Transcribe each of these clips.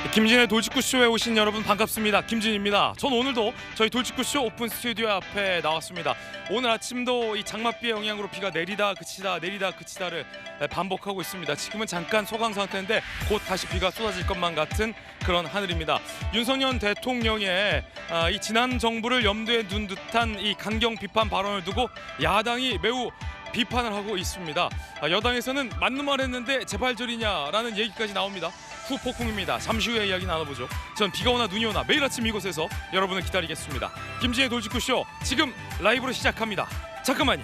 김진의 돌직구쇼에 오신 여러분 반갑습니다. 김진입니다. 전 오늘도 저희 돌직구쇼 오픈 스튜디오 앞에 나왔습니다. 오늘 아침도 이 장맛비의 영향으로 비가 내리다 그치다를 반복하고 있습니다. 지금은 잠깐 소강 상태인데 곧 다시 비가 쏟아질 것만 같은 그런 하늘입니다. 윤석열 대통령의 이 지난 정부를 염두에 둔 듯한 이 강경 비판 발언을 두고 야당이 매우 비판을 하고 있습니다. 여당에서는 맞는 말 했는데 재발절이냐라는 얘기까지 나옵니다. 후폭풍입니다. 잠시 후에 이야기 나눠보죠. 전 비가 오나 눈이 오나 매일 아침 이곳에서 여러분을 기다리겠습니다. 김진의 돌직구쇼 지금 라이브로 시작합니다. 잠깐만요.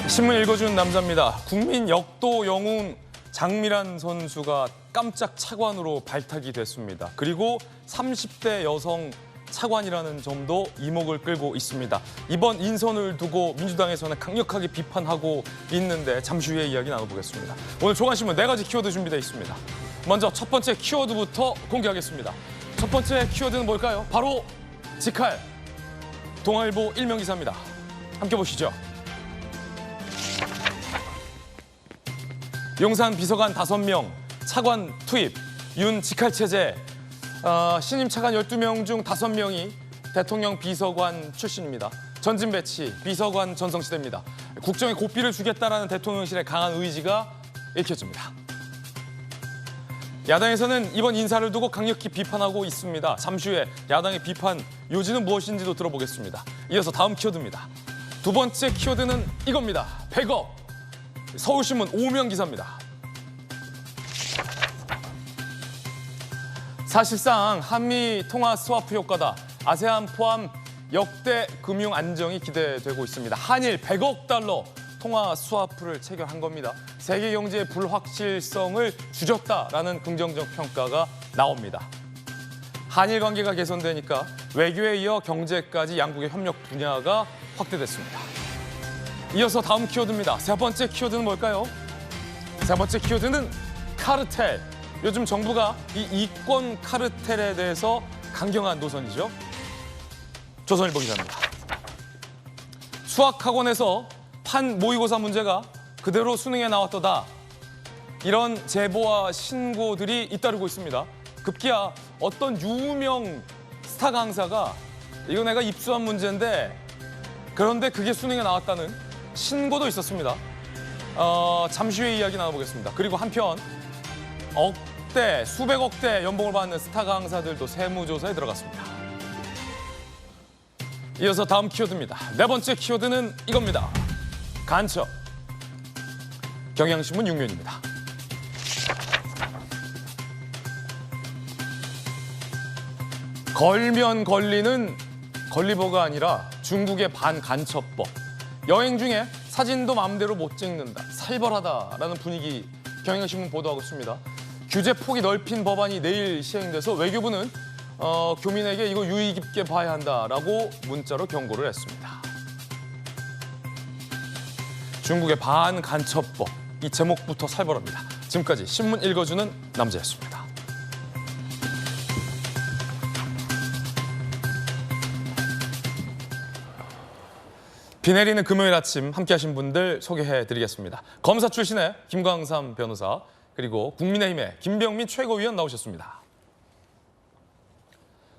신문 읽어주는 남자입니다. 국민 역도 영웅 장미란 선수가 깜짝 차관으로 발탁이 됐습니다. 그리고 30대 여성 차관이라는 점도 이목을 끌고 있습니다. 이번 인선을 두고 민주당에서는 강력하게 비판하고 있는데 잠시 후에 이야기 나눠보겠습니다. 오늘 조간신문 4가지 키워드 준비되어 있습니다. 먼저 첫 번째 키워드부터 공개하겠습니다. 첫 번째 키워드는 뭘까요? 바로 직할 동아일보 일면 기사입니다. 함께 보시죠. 용산 비서관 5명, 차관 투입, 윤 직할체제. 신임 차관 12명 중 5명이 대통령 비서관 출신입니다. 전진 배치, 비서관 전성시대입니다. 국정에 고삐를 주겠다라는 대통령실의 강한 의지가 읽혀집니다. 야당에서는 이번 인사를 두고 강력히 비판하고 있습니다. 잠시 후에 야당의 비판 요지는 무엇인지도 들어보겠습니다. 이어서 다음 키워드입니다. 두 번째 키워드는 이겁니다. 100억. 서울신문 5면 기사입니다. 사실상 한미 통화 스와프 효과다. 아세안 포함 역대 금융 안정이 기대되고 있습니다. 한일 100억 달러 통화 스와프를 체결한 겁니다. 세계 경제의 불확실성을 줄였다라는 긍정적 평가가 나옵니다. 한일 관계가 개선되니까 외교에 이어 경제까지 양국의 협력 분야가 확대됐습니다. 이어서 다음 키워드입니다. 세 번째 키워드는 뭘까요? 세 번째 키워드는 카르텔. 요즘 정부가 이 이권 카르텔에 대해서 강경한 노선이죠. 조선일보 기자입니다. 수학학원에서 판 모의고사 문제가 그대로 수능에 나왔더다. 이런 제보와 신고들이 잇따르고 있습니다. 급기야 어떤 유명 스타 강사가 이거 내가 입수한 문제인데 그런데 그게 수능에 나왔다는 신고도 있었습니다. 잠시 후에 이야기 나눠보겠습니다. 그리고 한편 억대, 수백억대 연봉을 받는 스타 강사들도 세무조사에 들어갔습니다. 이어서 다음 키워드입니다. 네 번째 키워드는 이겁니다. 간첩. 경향신문 6면입니다. 걸면 걸리는 걸리버가 아니라 중국의 반간첩법. 여행 중에 사진도 마음대로 못 찍는다. 살벌하다라는 분위기 경향신문 보도하고 있습니다. 규제 폭이 넓힌 법안이 내일 시행돼서 외교부는 교민에게 이거 유의 깊게 봐야 한다라고 문자로 경고를 했습니다. 중국의 반간첩법. 이 제목부터 살벌합니다. 지금까지 신문 읽어주는 남자였습니다. 비 내리는 금요일 아침 함께하신 분들 소개해드리겠습니다. 검사 출신의 김광삼 변호사, 그리고 국민의힘의 김병민 최고위원 나오셨습니다.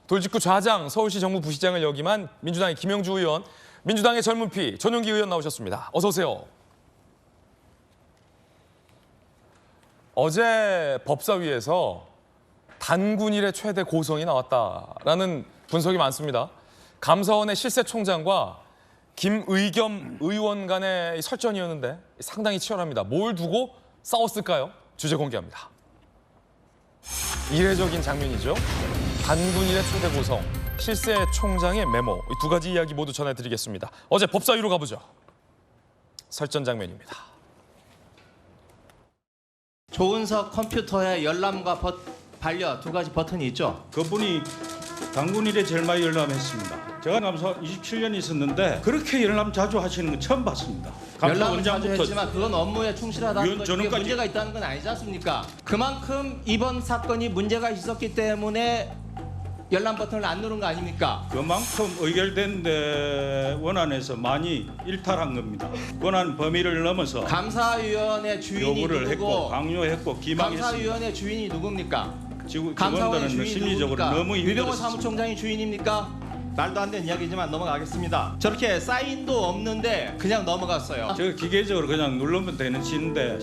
돌직구 좌장 서울시 정무부시장을 역임한 민주당의 김영주 의원, 민주당의 젊은 피 전용기 의원 나오셨습니다. 어서 오세요. 어제 법사위에서 단군 일의 최대 고성이 나왔다라는 분석이 많습니다. 감사원의 실세총장과 김의겸 의원 간의 설전이었는데 상당히 치열합니다. 뭘 두고 싸웠을까요? 주제 공개합니다. 이례적인 장면이죠. 단군 일의 최대 고성, 실세총장의 메모. 이 두 가지 이야기 모두 전해드리겠습니다. 어제 법사위로 가보죠. 설전 장면입니다. 조은석 컴퓨터에 열람과 반려 2가지 버튼이 있죠. 그분이 당군일에 제일 많이 열람했습니다. 제가 감사 27년 있었는데 그렇게 열람 자주 하시는 건 처음 봤습니다. 열람은 자주 했지만 그건 업무에 충실하다는 건 저는까지... 문제가 있다는 건 아니지 않습니까? 그만큼 이번 사건이 문제가 있었기 때문에 열람 버튼을 안 누른 거 아닙니까? 그만큼 의결된 원안에서 많이 일탈한 겁니다. 권한 범위를 넘어서 감사위원회 주인이 요구를 했고 누구고 강요했고 기망했습니다. 감사위원회 주인이 누굽니까? 직원들은 감사원의 주인이 심리적으로 누굽니까? 너무 유병호 힘들었습니다. 사무총장이 주인입니까? 말도 안 되는 이야기지만 넘어가겠습니다. 저렇게 사인도 없는데 그냥 넘어갔어요. 저 기계적으로 그냥 누르면 되는 시인데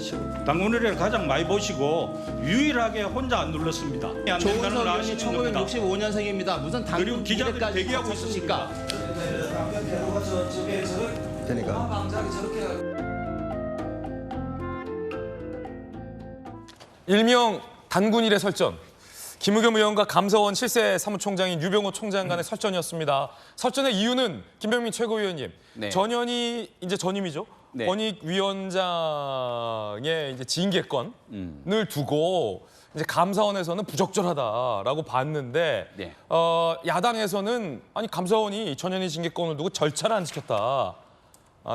당군의례를 가장 많이 보시고 유일하게 혼자 안 눌렀습니다. 안 조은석 된다는 걸 의원이 아시는 겁니다. 1965년생입니다. 무슨 그리고 당군 기자들 기대까지 대기하고 거쳤습니까? 일명 단군일의 설전. 김의겸 의원과 감사원 실세 사무총장인 유병호 총장 간의 설전이었습니다. 설전의 이유는 김병민 최고위원님, 네. 전현희 이제 전임이죠. 네. 권익위원장의 이제 징계권을 두고 이제 감사원에서는 부적절하다라고 봤는데 네. 야당에서는 아니 감사원이 전현희 징계권을 두고 절차를 안 지켰다.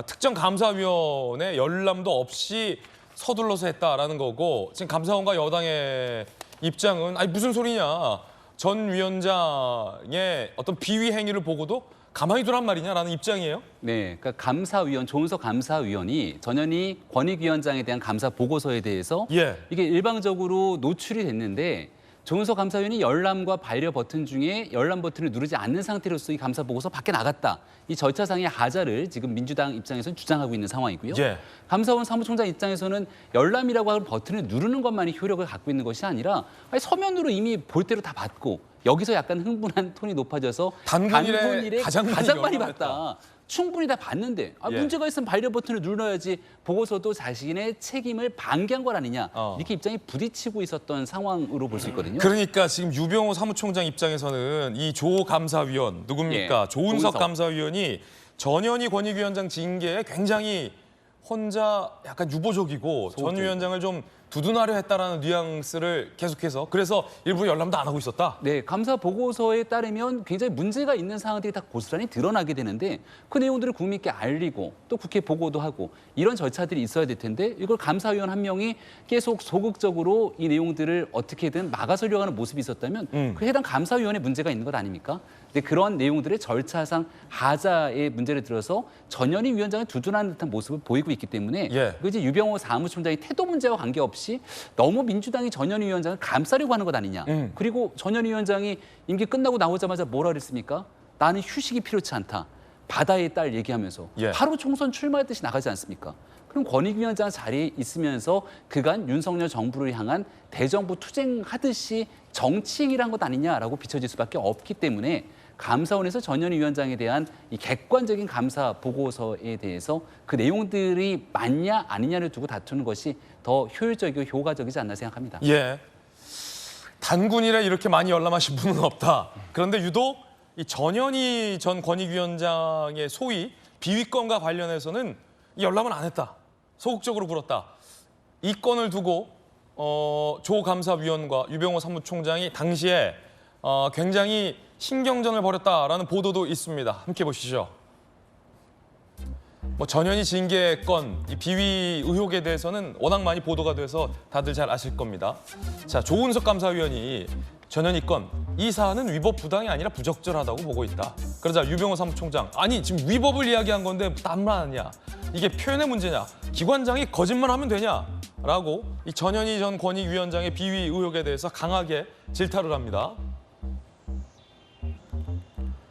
특정 감사위원회 열람도 없이 서둘러서 했다라는 거고 지금 감사원과 여당의 입장은 아니 무슨 소리냐. 전 위원장의 어떤 비위 행위를 보고도 가만히 두란 말이냐라는 입장이에요. 네, 그러니까 감사위원 조은석 감사위원이 전현희 권익위원장에 대한 감사 보고서에 대해서 예. 이게 일방적으로 노출이 됐는데 조은석 감사위원이 열람과 반려 버튼 중에 열람 버튼을 누르지 않는 상태로서 이 감사 보고서 밖에 나갔다. 이 절차상의 하자를 지금 민주당 입장에서는 주장하고 있는 상황이고요. 예. 감사원 사무총장 입장에서는 열람이라고 하는 버튼을 누르는 것만이 효력을 갖고 있는 것이 아니라 아니, 서면으로 이미 볼 대로 다 받고 여기서 약간 흥분한 톤이 높아져서 단군일에 가장 많이 열람했다. 봤다. 충분히 다 봤는데 예. 문제가 있으면 반려 버튼을 눌러야지 보고서도 자신의 책임을 방기한 것 아니냐 이렇게 입장이 부딪히고 있었던 상황으로 볼 수 있거든요. 그러니까 지금 유병호 사무총장 입장에서는 이 조 감사위원 누굽니까? 예, 조은석 조은석. 감사위원이 전현희 권익위원장 징계에 굉장히 혼자 약간 유보적이고 전 위원장을 좀 두둔하려 했다라는 뉘앙스를 계속해서 그래서 일부러 열람도 안 하고 있었다. 네, 감사 보고서에 따르면 굉장히 문제가 있는 사항들이 다 고스란히 드러나게 되는데 그 내용들을 국민께 알리고 또 국회 보고도 하고 이런 절차들이 있어야 될 텐데 이걸 감사위원 한 명이 계속 소극적으로 이 내용들을 어떻게든 막아서려고 하는 모습이 있었다면 그 해당 감사위원회 문제가 있는 것 아닙니까? 근데 그런 내용들의 절차상 하자의 문제를 들어서 전현희 위원장을 두둔하는 듯한 모습을 보이고 있기 때문에 예. 그 이제 유병호 사무총장의 태도 문제와 관계없이 너무 민주당이 전현희 위원장을 감싸려고 하는 것 아니냐. 그리고 전현희 위원장이 임기 끝나고 나오자마자 뭐라 그랬습니까? 나는 휴식이 필요치 않다. 바다의 딸 얘기하면서 예. 바로 총선 출마했듯이 나가지 않습니까? 그럼 권익위원장 자리에 있으면서 그간 윤석열 정부를 향한 대정부 투쟁하듯이 정치행위를 한 것 아니냐라고 비춰질 수밖에 없기 때문에 감사원에서 전현희 위원장에 대한 이 객관적인 감사 보고서에 대해서 그 내용들이 맞냐 아니냐를 두고 다투는 것이 더 효율적이고 효과적이지 않나 생각합니다. 예. 단군이라 이렇게 많이 열람하신 분은 없다. 그런데 유독 이 전현희 전 권익위원장의 소위 비위권과 관련해서는 이 열람을 안 했다. 소극적으로 굴었다. 이 건을 두고 조 감사위원과 유병호 사무총장이 당시에 굉장히 신경전을 벌였다라는 보도도 있습니다. 함께 보시죠. 전현희 징계건, 이 비위 의혹에 대해서는 워낙 많이 보도가 돼서 다들 잘 아실 겁니다. 자, 조은석 감사위원이 전현희 건, 이 사안은 위법 부당이 아니라 부적절하다고 보고 있다. 그러자 유병호 사무총장, 아니 지금 위법을 이야기한 건데 딴말 하냐? 이게 표현의 문제냐? 기관장이 거짓말하면 되냐? 라고 이 전현희 전 권익위원장의 비위 의혹에 대해서 강하게 질타를 합니다.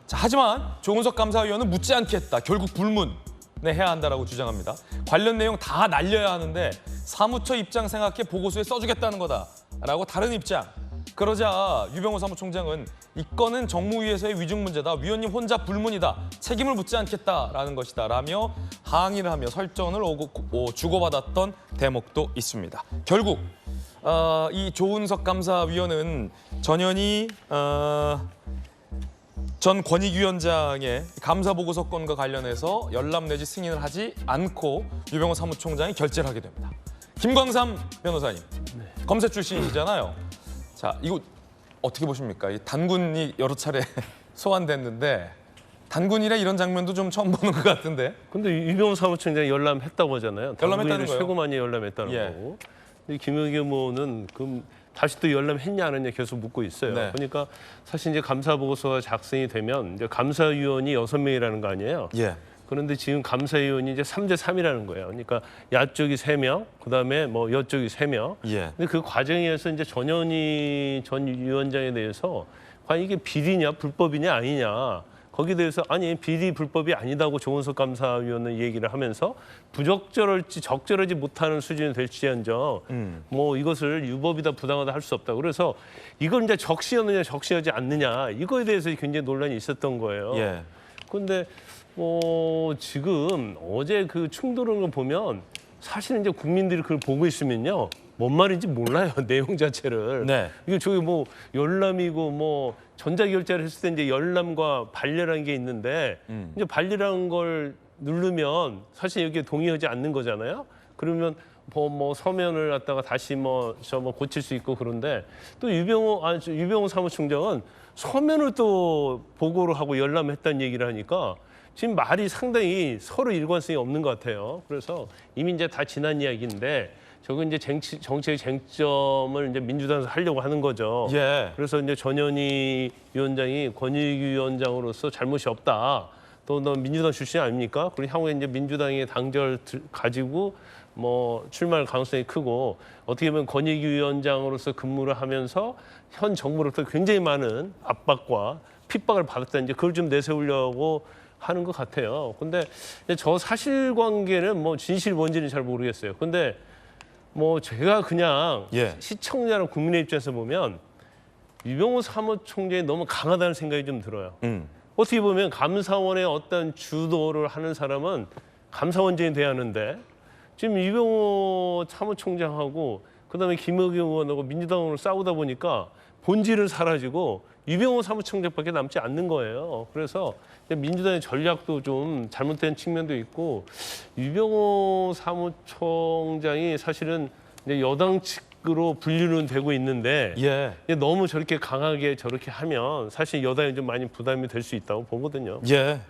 자, 하지만 조은석 감사위원은 묻지 않겠다. 결국 불문해야 한다라고 주장합니다. 관련 내용 다 날려야 하는데 사무처 입장 생각해 보고서에 써주겠다는 거다라고 다른 입장. 그러자 유병호 사무총장은 이 건은 정무위에서의 위중 문제다. 위원님 혼자 불문이다. 책임을 묻지 않겠다라는 것이다. 라며 항의를 하며 설전을 주고받았던 대목도 있습니다. 결국 이 조은석 감사위원은 전현희 전 권익위원장의 감사보고서 건과 관련해서 열람 내지 승인을 하지 않고 유병호 사무총장이 결재를 하게 됩니다. 김광삼 변호사님, 검사 출신이시잖아요. 자, 이거 어떻게 보십니까? 이 단군이 여러 차례 소환됐는데 단군이라 이런 장면도 좀 처음 보는 것 같은데. 근데 유병호 사무총장이 열람했다고 하잖아요. 열람했다는 단군위를 거예요? 최고 많이 열람했다는 예. 거고. 근데 김의겸 의원은 그 다시 또 열람했냐 안 했냐 계속 묻고 있어요. 네. 그러니까 사실 이제 감사 보고서가 작성이 되면 이제 감사위원이 6명이라는 거 아니에요. 예. 그런데 지금 감사위원이 이제 3대 3이라는 거예요. 그러니까 야쪽이 3명, 그다음에 뭐 여쪽이 3명. 예. 근데 그 과정에서 이제 전현희 전 위원장에 대해서 과연 이게 비리냐 불법이냐 아니냐. 거기에 대해서 아니 비리 불법이 아니다고 조은석 감사위원은 얘기를 하면서 부적절할지 적절하지 못하는 수준이 될지언정 뭐 이것을 유법이다 부당하다 할 수 없다. 그래서 이걸 이제 적시하느냐 적시하지 않느냐 이거에 대해서 굉장히 논란이 있었던 거예요. 예. 그런데 뭐 지금 어제 그 충돌을 걸 보면 사실은 이제 국민들이 그걸 보고 있으면요. 뭔 말인지 몰라요. 내용 자체를. 네. 이게 저기 뭐 열람이고 뭐 전자결제를 했을 때 이제 열람과 반려라는 게 있는데 이제 반려라는 걸 누르면 사실 여기에 동의하지 않는 거잖아요. 그러면 뭐 서면을 갖다가 다시 뭐 고칠 수 있고 그런데 또 유병호 사무총장은 서면을 또 보고를 하고 열람했다는 얘기를 하니까 지금 말이 상당히 서로 일관성이 없는 것 같아요. 그래서 이미 이제 다 지난 이야기인데 저건 이제 정치의 쟁점을 이제 민주당에서 하려고 하는 거죠. 예. 그래서 이제 전현희 위원장이 권익위 위원장으로서 잘못이 없다. 또 너 민주당 출신 아닙니까? 그리고 향후에 이제 민주당의 당절 가지고 뭐 출마할 가능성이 크고 어떻게 보면 권익위 위원장으로서 근무를 하면서 현 정부로부터 굉장히 많은 압박과 핍박을 받았다. 이제 그걸 좀 내세우려고 하는 것 같아요. 근데 저 사실관계는 뭐 진실이 뭔지는 잘 모르겠어요. 근데 뭐 제가 그냥 예. 시청자랑 국민의 입장에서 보면 유병호 사무총장이 너무 강하다는 생각이 좀 들어요. 어떻게 보면 감사원의 어떤 주도를 하는 사람은 감사원장이 돼야 하는데 지금 유병호 사무총장하고 그다음에 김의겸 의원하고 민주당으로 싸우다 보니까 본질은 사라지고 유병호 사무총장밖에 남지 않는 거예요. 그래서 민주당의 전략도 좀 잘못된 측면도 있고 유병호 사무총장이 사실은 이제 여당 측으로 분류는 되고 있는데 예. 너무 저렇게 강하게 저렇게 하면 사실 여당이 좀 많이 부담이 될 수 있다고 보거든요. 예.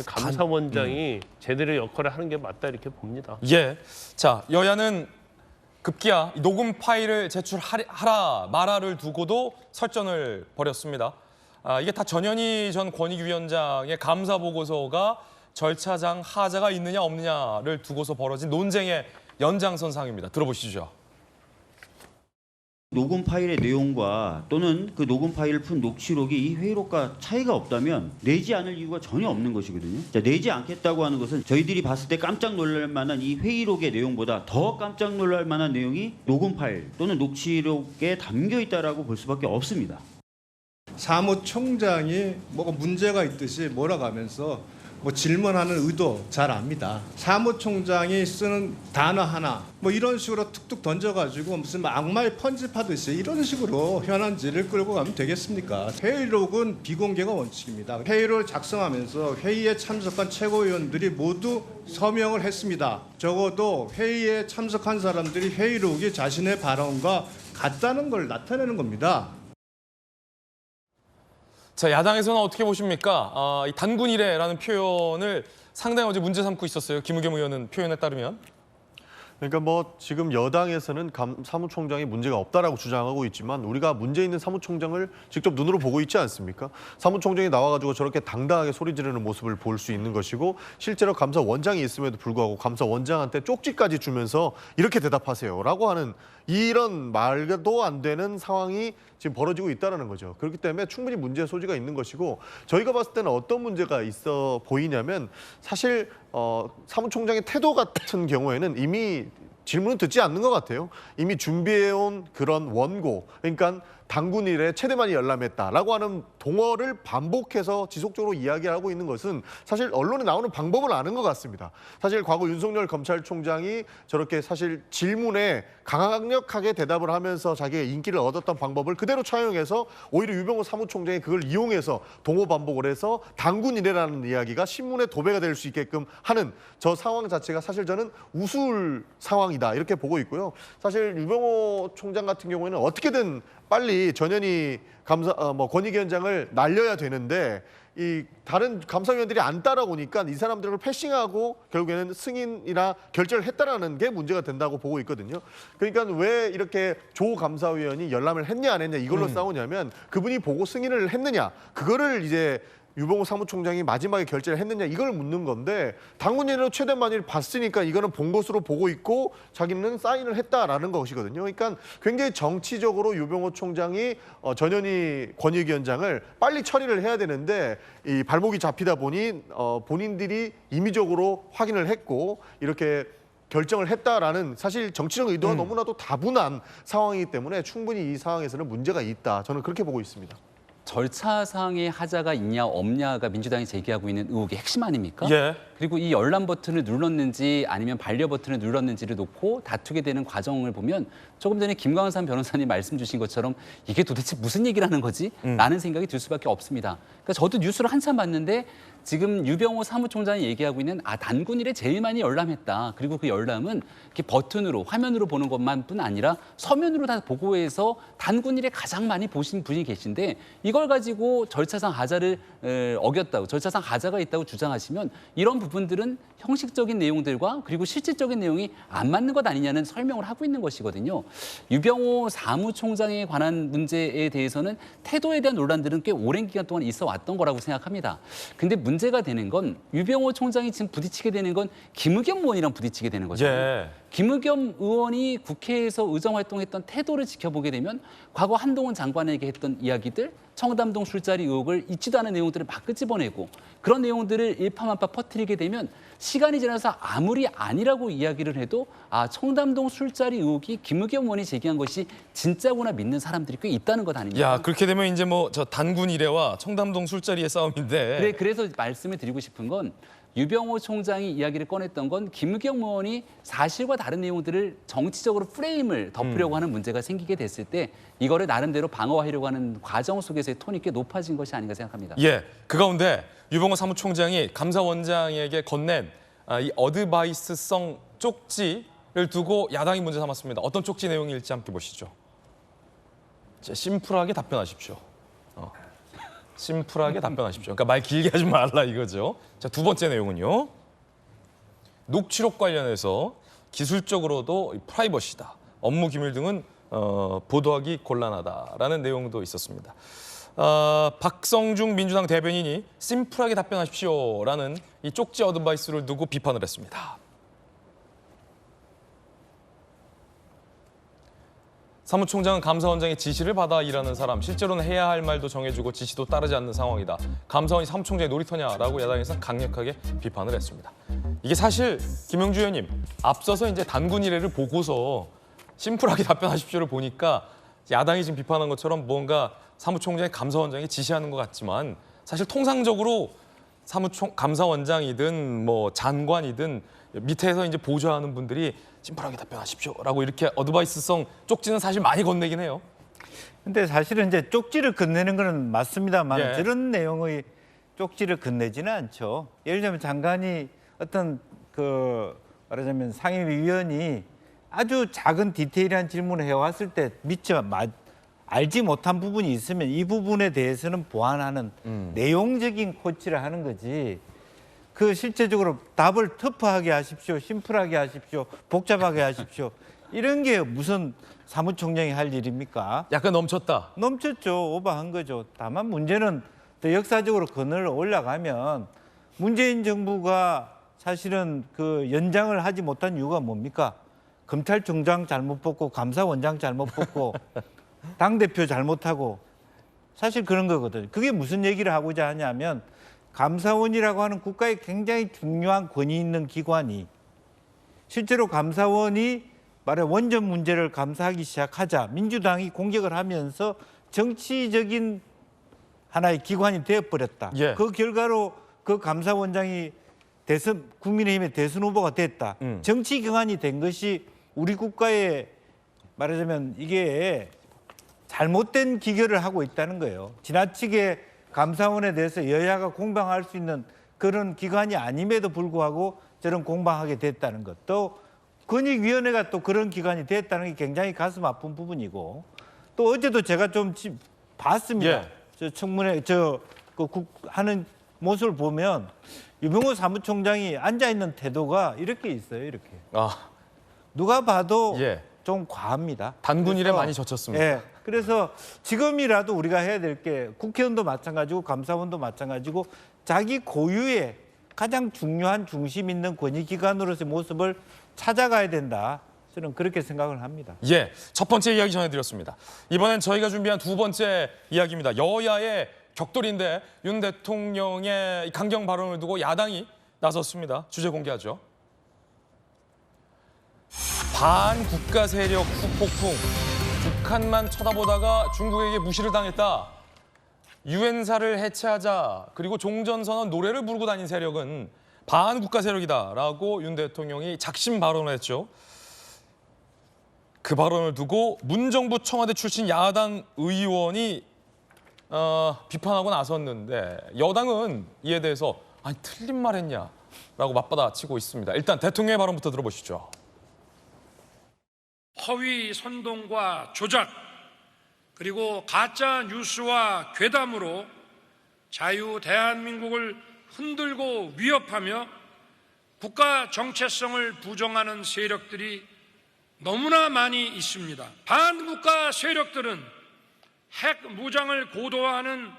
감사원장이 제대로 역할을 하는 게 맞다 이렇게 봅니다. 예. 자, 여야는 급기야 이 녹음 파일을 제출하라 마라를 두고도 설전을 벌였습니다. 이게 다 전현희 전 권익위원장의 감사 보고서가 절차상 하자가 있느냐 없느냐를 두고서 벌어진 논쟁의 연장선상입니다. 들어보시죠. 녹음 파일의 내용과 또는 그 녹음 파일을 푼 녹취록이 이 회의록과 차이가 없다면 내지 않을 이유가 전혀 없는 것이거든요. 자, 내지 않겠다고 하는 것은 저희들이 봤을 때 깜짝 놀랄 만한 이 회의록의 내용보다 더 깜짝 놀랄 만한 내용이 녹음 파일 또는 녹취록에 담겨 있다라고 볼 수밖에 없습니다. 사무총장이 뭐가 문제가 있듯이 몰아가면서 뭐 질문하는 의도 잘 압니다. 사무총장이 쓰는 단어 하나 뭐 이런 식으로 툭툭 던져가지고 무슨 악마의 편집하듯이 이런 식으로 현안지를 끌고 가면 되겠습니까? 회의록은 비공개가 원칙입니다. 회의를 작성하면서 회의에 참석한 최고위원들이 모두 서명을 했습니다. 적어도 회의에 참석한 사람들이 회의록이 자신의 발언과 같다는 걸 나타내는 겁니다. 자, 야당에서는 어떻게 보십니까? 이 단군이래라는 표현을 상당히 어제 문제 삼고 있었어요. 김의겸 의원은 표현에 따르면. 그러니까 뭐 지금 여당에서는 사무총장이 문제가 없다라고 주장하고 있지만 우리가 문제 있는 사무총장을 직접 눈으로 보고 있지 않습니까? 사무총장이 나와가지고 저렇게 당당하게 소리 지르는 모습을 볼 수 있는 것이고 실제로 감사원장이 있음에도 불구하고 감사원장한테 쪽지까지 주면서 이렇게 대답하세요라고 하는 이런 말도 안 되는 상황이 지금 벌어지고 있다는 거죠. 그렇기 때문에 충분히 문제의 소지가 있는 것이고 저희가 봤을 때는 어떤 문제가 있어 보이냐면 사실 사무총장의 태도 같은 경우에는 이미 질문을 듣지 않는 것 같아요. 이미 준비해온 그런 원고, 그러니까 당군 일에 최대만이 열람했다라고 하는 동어를 반복해서 지속적으로 이야기하고 있는 것은 사실 언론에 나오는 방법을 아는 것 같습니다. 사실 과거 윤석열 검찰총장이 저렇게 사실 질문에 강력하게 대답을 하면서 자기의 인기를 얻었던 방법을 그대로 차용해서 오히려 유병호 사무총장이 그걸 이용해서 동어 반복을 해서 당군 일해라는 이야기가 신문에 도배가 될 수 있게끔 하는 저 상황 자체가 사실 저는 우스울 상황이다 이렇게 보고 있고요. 사실 유병호 총장 같은 경우에는 어떻게든 빨리 전현희 권익위원장을 날려야 되는데 이 다른 감사위원들이 안 따라오니까 이 사람들을 패싱하고 결국에는 승인이나 결재를 했다라는 게 문제가 된다고 보고 있거든요. 그러니까 왜 이렇게 조 감사위원이 열람을 했냐 안 했냐 이걸로 싸우냐면 그분이 보고 승인을 했느냐 그거를 이제 유병호 사무총장이 마지막에 결재를 했느냐 이걸 묻는 건데 당군인으로 최대 만일 봤으니까 이거는 본 것으로 보고 있고 자기는 사인을 했다라는 것이거든요. 그러니까 굉장히 정치적으로 유병호 총장이 전현희 권익위원장을 빨리 처리를 해야 되는데 이 발목이 잡히다 보니 본인들이 임의적으로 확인을 했고 이렇게 결정을 했다라는 사실 정치적 의도가 너무나도 다분한 상황이기 때문에 충분히 이 상황에서는 문제가 있다. 저는 그렇게 보고 있습니다. 절차상의 하자가 있냐 없냐가 민주당이 제기하고 있는 의혹의 핵심 아닙니까? 예. 그리고 이 열람 버튼을 눌렀는지 아니면 반려 버튼을 눌렀는지를 놓고 다투게 되는 과정을 보면 조금 전에 김광삼 변호사님 말씀 주신 것처럼 이게 도대체 무슨 얘기를 하는 거지? 라는 생각이 들 수밖에 없습니다. 그러니까 저도 뉴스를 한참 봤는데 지금 유병호 사무총장이 얘기하고 있는 단군일에 제일 많이 열람했다. 그리고 그 열람은 이렇게 버튼으로 화면으로 보는 것만뿐 아니라 서면으로 다 보고해서 단군일에 가장 많이 보신 분이 계신데 이걸 가지고 절차상 하자를 어겼다고 절차상 하자가 있다고 주장하시면 이런 부분들은 형식적인 내용들과 그리고 실질적인 내용이 안 맞는 것 아니냐는 설명을 하고 있는 것이거든요. 유병호 사무총장에 관한 문제에 대해서는 태도에 대한 논란들은 꽤 오랜 기간 동안 있어 왔던 거라고 생각합니다. 근데 문제가 되는 건 유병호 총장이 지금 부딪히게 되는 건 김의겸 의원이랑 부딪히게 되는 거죠. 예. 김의겸 의원이 국회에서 의정활동했던 태도를 지켜보게 되면 과거 한동훈 장관에게 했던 이야기들 청담동 술자리 의혹을 잊지도 않은 내용들을 막 끄집어내고 그런 내용들을 일파만파 퍼뜨리게 되면 시간이 지나서 아무리 아니라고 이야기를 해도 청담동 술자리 의혹이 김의겸 의원이 제기한 것이 진짜구나 믿는 사람들이 꽤 있다는 것 아닙니까? 야, 그렇게 되면 이제 저 단군 일회와 청담동 술자리의 싸움인데. 그래서 말씀을 드리고 싶은 건 유병호 총장이 이야기를 꺼냈던 건 김의겸 의원이 사실과 다른 내용들을 정치적으로 프레임을 덮으려고 하는 문제가 생기게 됐을 때 이거를 나름대로 방어하려고 하는 과정 속에서의 톤이 꽤 높아진 것이 아닌가 생각합니다. 예, 그 가운데 유병호 사무총장이 감사원장에게 건넨 이 어드바이스성 쪽지를 두고 야당이 문제 삼았습니다. 어떤 쪽지 내용일지 함께 보시죠. 자, 심플하게 답변하십시오. 심플하게 답변하십시오. 그러니까 말 길게 하지 말라 이거죠. 자, 두 번째 내용은요. 녹취록 관련해서 기술적으로도 프라이버시다. 업무 기밀 등은 보도하기 곤란하다라는 내용도 있었습니다. 박성중 민주당 대변인이 심플하게 답변하십시오라는 이 쪽지 어드바이스를 두고 비판을 했습니다. 사무총장은 감사원장의 지시를 받아 일하는 사람, 실제로는 해야 할 말도 정해주고 지시도 따르지 않는 상황이다. 감사원이 사무총장의 놀이터냐라고 야당에서 강력하게 비판을 했습니다. 이게 사실 김영주 의원님 앞서서 이제 단군 일회를 보고서 심플하게 답변하십시오를 보니까 야당이 지금 비판한 것처럼 뭔가 사무총장이 감사원장이 지시하는 것 같지만 사실 통상적으로 감사원장이든 장관이든 밑에서 이제 보좌하는 분들이 심플하게 답변하십시오라고 이렇게 어드바이스성 쪽지는 사실 많이 건네긴 해요. 근데 사실은 이제 쪽지를 건네는 거는 맞습니다만 예. 저런 내용의 쪽지를 건네지는 않죠. 예를 들면 장관이 어떤 말하자면 상임위원이 아주 작은 디테일한 질문을 해왔을 때 미처 알지 못한 부분이 있으면 이 부분에 대해서는 보완하는 내용적인 코치를 하는 거지. 실제적으로 답을 터프하게 하십시오, 심플하게 하십시오, 복잡하게 하십시오. 이런 게 무슨 사무총장이 할 일입니까? 약간 넘쳤다. 넘쳤죠. 오버한 거죠. 다만 문제는 더 역사적으로 그늘 올라가면 문재인 정부가 사실은 연장을 하지 못한 이유가 뭡니까? 검찰총장 잘못 뽑고 감사원장 잘못 뽑고 당대표 잘못하고 사실 그런 거거든요. 그게 무슨 얘기를 하고자 하냐면 감사원이라고 하는 국가의 굉장히 중요한 권위 있는 기관이 실제로 감사원이 원전 문제를 감사하기 시작하자 민주당이 공격을 하면서 정치적인 하나의 기관이 되어버렸다. 예. 그 결과로 그 감사원장이 국민의힘의 대선 후보가 됐다. 정치 기관이 된 것이 우리 국가의 말하자면 이게 잘못된 기결을 하고 있다는 거예요. 지나치게 감사원에 대해서 여야가 공방할 수 있는 그런 기관이 아님에도 불구하고 저런 공방하게 됐다는 것. 또 권익위원회가 또 그런 기관이 됐다는 게 굉장히 가슴 아픈 부분이고 또 어제도 제가 좀 봤습니다. 예. 저 청문회 하는 모습을 보면 유병호 사무총장이 앉아 있는 태도가 이렇게 있어요. 이렇게 아, 누가 봐도 예. 좀 과합니다. 단군 일에 그래서, 많이 젖혔습니다. 예. 그래서 지금이라도 우리가 해야 될 게 국회의원도 마찬가지고 감사원도 마찬가지고 자기 고유의 가장 중요한 중심 있는 권익기관으로서의 모습을 찾아가야 된다. 저는 그렇게 생각을 합니다. 예, 첫 번째 이야기 전해드렸습니다. 이번엔 저희가 준비한 두 번째 이야기입니다. 여야의 격돌인데 윤 대통령의 강경 발언을 두고 야당이 나섰습니다. 주제 공개하죠. 반국가 세력 후폭풍. 북한만 쳐다보다가 중국에게 무시를 당했다. 유엔사를 해체하자. 그리고 종전선언 노래를 부르고 다닌 세력은 반국가 세력이다라고 윤 대통령이 작심 발언을 했죠. 그 발언을 두고 문정부 청와대 출신 야당 의원이 비판하고 나섰는데 여당은 이에 대해서 아니 틀린 말 했냐라고 맞받아치고 있습니다. 일단 대통령의 발언부터 들어보시죠. 허위 선동과 조작 그리고 가짜 뉴스와 괴담으로 자유 대한민국을 흔들고 위협하며 국가 정체성을 부정하는 세력들이 너무나 많이 있습니다. 반국가 세력들은 핵 무장을 고도화하는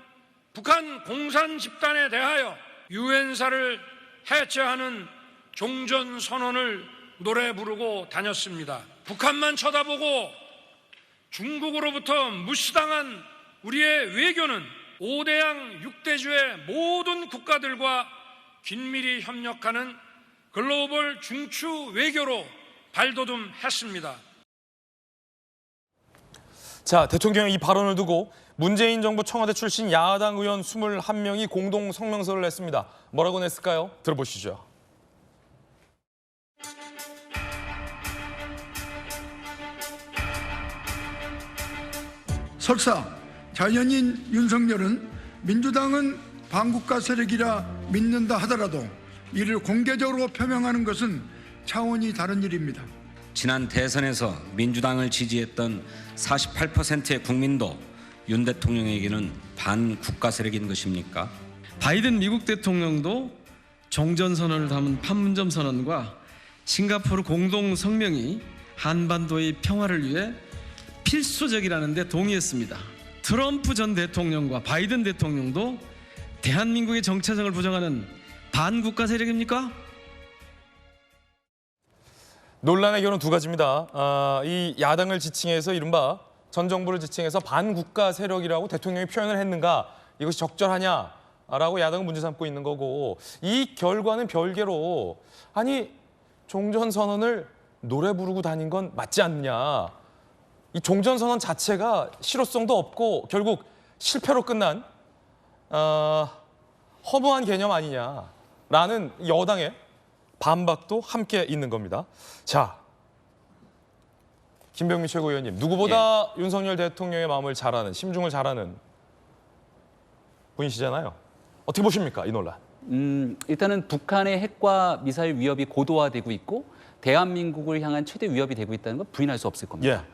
북한 공산 집단에 대하여 유엔사를 해체하는 종전선언을 노래 부르고 다녔습니다. 북한만 쳐다보고 중국으로부터 무시당한 우리의 외교는 5대양 6대주의 모든 국가들과 긴밀히 협력하는 글로벌 중추 외교로 발돋움했습니다. 자, 대통령의 이 발언을 두고 문재인 정부 청와대 출신 야당 의원 21명이 공동 성명서를 냈습니다. 뭐라고 냈을까요? 들어보시죠. 설사 자연인 윤석열은 민주당은 반국가 세력이라 믿는다 하더라도 이를 공개적으로 표명하는 것은 차원이 다른 일입니다. 지난 대선에서 민주당을 지지했던 48%의 국민도 윤 대통령에게는 반국가 세력인 것입니까? 바이든 미국 대통령도 종전선언을 담은 판문점 선언과 싱가포르 공동 성명이 한반도의 평화를 위해 필수적이라는 데 동의했습니다. 트럼프 전 대통령과 바이든 대통령도 대한민국의 정체성을 부정하는 반국가 세력입니까? 논란의 결은 두 가지입니다. 이 야당을 지칭해서 이른바 전 정부를 지칭해서 반국가 세력이라고 대통령이 표현을 했는가, 이것이 적절하냐라고 야당은 문제 삼고 있는 거고, 이 결과는 별개로 아니 종전선언을 노래 부르고 다닌 건 맞지 않느냐. 이 종전선언 자체가 실효성도 없고 결국 실패로 끝난 허무한 개념 아니냐라는 여당의 반박도 함께 있는 겁니다. 자, 김병민 최고위원님, 누구보다 윤석열 대통령의 마음을 잘 아는, 심중을 잘 아는 분이시잖아요. 어떻게 보십니까, 이 논란? 일단은 북한의 핵과 미사일 위협이 고도화되고 있고 대한민국을 향한 최대 위협이 되고 있다는 건 부인할 수 없을 겁니다. 예.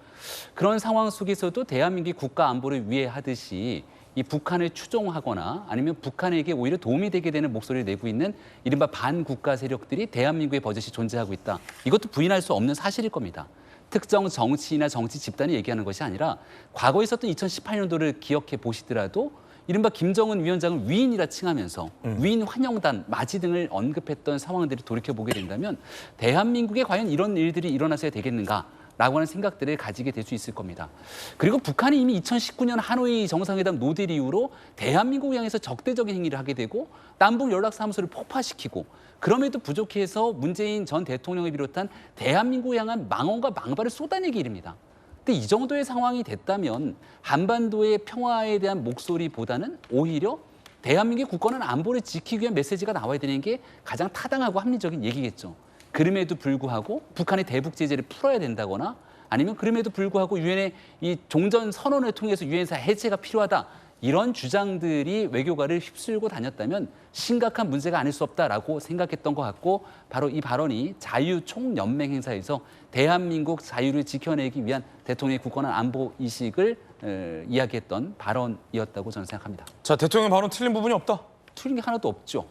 그런 상황 속에서도 대한민국이 국가 안보를 위해 하듯이 이 북한을 추종하거나 아니면 북한에게 오히려 도움이 되게 되는 목소리를 내고 있는 이른바 반국가 세력들이 대한민국에 버젓이 존재하고 있다. 이것도 부인할 수 없는 사실일 겁니다. 특정 정치인이나 정치 집단이 얘기하는 것이 아니라 과거에 있었던 2018년도를 기억해 보시더라도 이른바 김정은 위원장을 위인이라 칭하면서 위인 환영단, 맞이 등을 언급했던 상황들을 돌이켜보게 된다면 대한민국에 과연 이런 일들이 일어나서야 되겠는가? 라고 하는 생각들을 가지게 될 수 있을 겁니다. 그리고 북한이 이미 2019년 하노이 정상회담 노딜 이후로 대한민국을 향해서 적대적인 행위를 하게 되고 남북 연락사무소를 폭파시키고 그럼에도 부족해서 문재인 전 대통령을 비롯한 대한민국을 향한 망언과 망발을 쏟아내기 일입니다. 근데 이 정도의 상황이 됐다면 한반도의 평화에 대한 목소리보다는 오히려 대한민국의 굳건한 안보를 지키기 위한 메시지가 나와야 되는 게 가장 타당하고 합리적인 얘기겠죠. 그럼에도 불구하고 북한의 대북 제재를 풀어야 된다거나 아니면 그럼에도 불구하고 유엔의 이 종전 선언을 통해서 유엔사 해체가 필요하다. 이런 주장들이 외교가를 휩쓸고 다녔다면 심각한 문제가 아닐 수 없다라고 생각했던 것 같고 바로 이 발언이 자유총연맹 행사에서 대한민국 자유를 지켜내기 위한 대통령의 굳건한 안보 의식을 이야기했던 발언이었다고 저는 생각합니다. 자, 대통령 발언 틀린 부분이 없다. 틀린 게 하나도 없죠.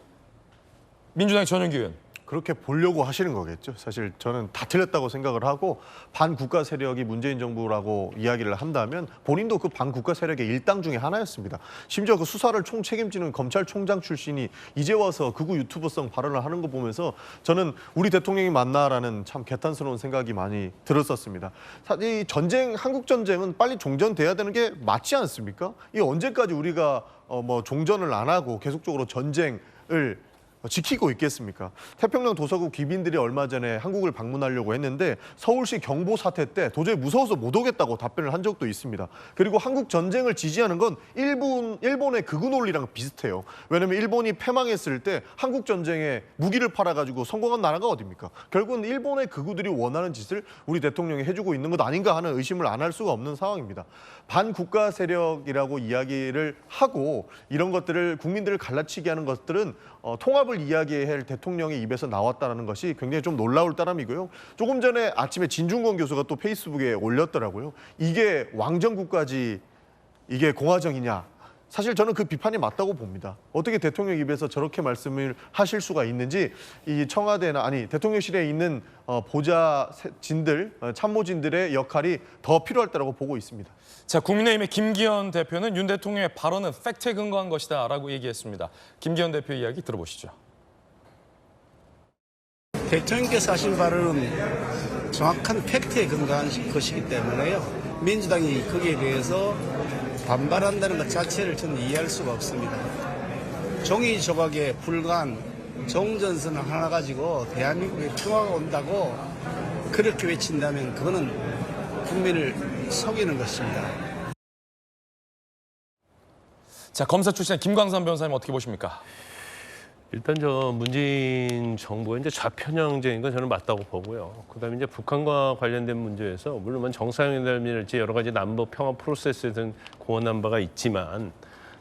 민주당 전용기 의원. 그렇게 보려고 하시는 거겠죠. 사실 저는 다 틀렸다고 생각을 하고 반국가 세력이 문재인 정부라고 이야기를 한다면 본인도 그 반국가 세력의 일당 중에 하나였습니다. 심지어 그 수사를 총책임지는 검찰총장 출신이 이제 와서 극우 유튜버성 발언을 하는 거 보면서 저는 우리 대통령이 맞나라는 참 개탄스러운 생각이 많이 들었었습니다. 사실 이 전쟁, 한국 전쟁은 빨리 종전돼야 되는 게 맞지 않습니까? 이 언제까지 우리가 뭐 종전을 안 하고 계속적으로 전쟁을 지키고 있겠습니까? 태평양 도서국 귀빈들이 얼마 전에 한국을 방문하려고 했는데 서울시 경보 사태 때 도저히 무서워서 못 오겠다고 답변을 한 적도 있습니다. 그리고 한국 전쟁을 지지하는 건 일본의 극우 논리랑 비슷해요. 왜냐하면 일본이 패망했을 때 한국 전쟁에 무기를 팔아가지고 성공한 나라가 어딥니까? 결국은 일본의 극우들이 원하는 짓을 우리 대통령이 해주고 있는 것 아닌가 하는 의심을 안 할 수가 없는 상황입니다. 반국가 세력이라고 이야기를 하고 이런 것들을 국민들을 갈라치게 하는 것들은 통합을 이야기할 대통령의 입에서 나왔다는 것이 굉장히 좀 놀라울 따름이고요. 조금 전에 아침에 진중권 교수가 또 페이스북에 올렸더라고요. 이게 왕정국가지 이게 공화정이냐. 사실 저는 그 비판이 맞다고 봅니다. 어떻게 대통령 입에서 저렇게 말씀을 하실 수가 있는지 이 청와대나 아니 대통령실에 있는 보좌진들, 참모진들의 역할이 더 필요할 때라고 보고 있습니다. 자, 국민의힘의 김기현 대표는 윤 대통령의 발언은 팩트에 근거한 것이다라고 얘기했습니다. 김기현 대표 이야기 들어보시죠. 대통령께서 하신 발언은 정확한 팩트에 근거한 것이기 때문에요. 민주당이 거기에 대해서 반발한다는 것 자체를 저는 이해할 수가 없습니다. 종이 조각에 불과한 종전선 하나 가지고 대한민국에 평화가 온다고 그렇게 외친다면 그거는 국민을 속이는 것입니다. 자, 검사 출신의 김광삼 변호사님 어떻게 보십니까? 일단 저 문재인 정부의 이제 좌편향적인 건 저는 맞다고 보고요. 그다음에 이제 북한과 관련된 문제에서 물론 정상회담이랄지 여러 가지 남북 평화 프로세스에 대한 공헌한 바가 있지만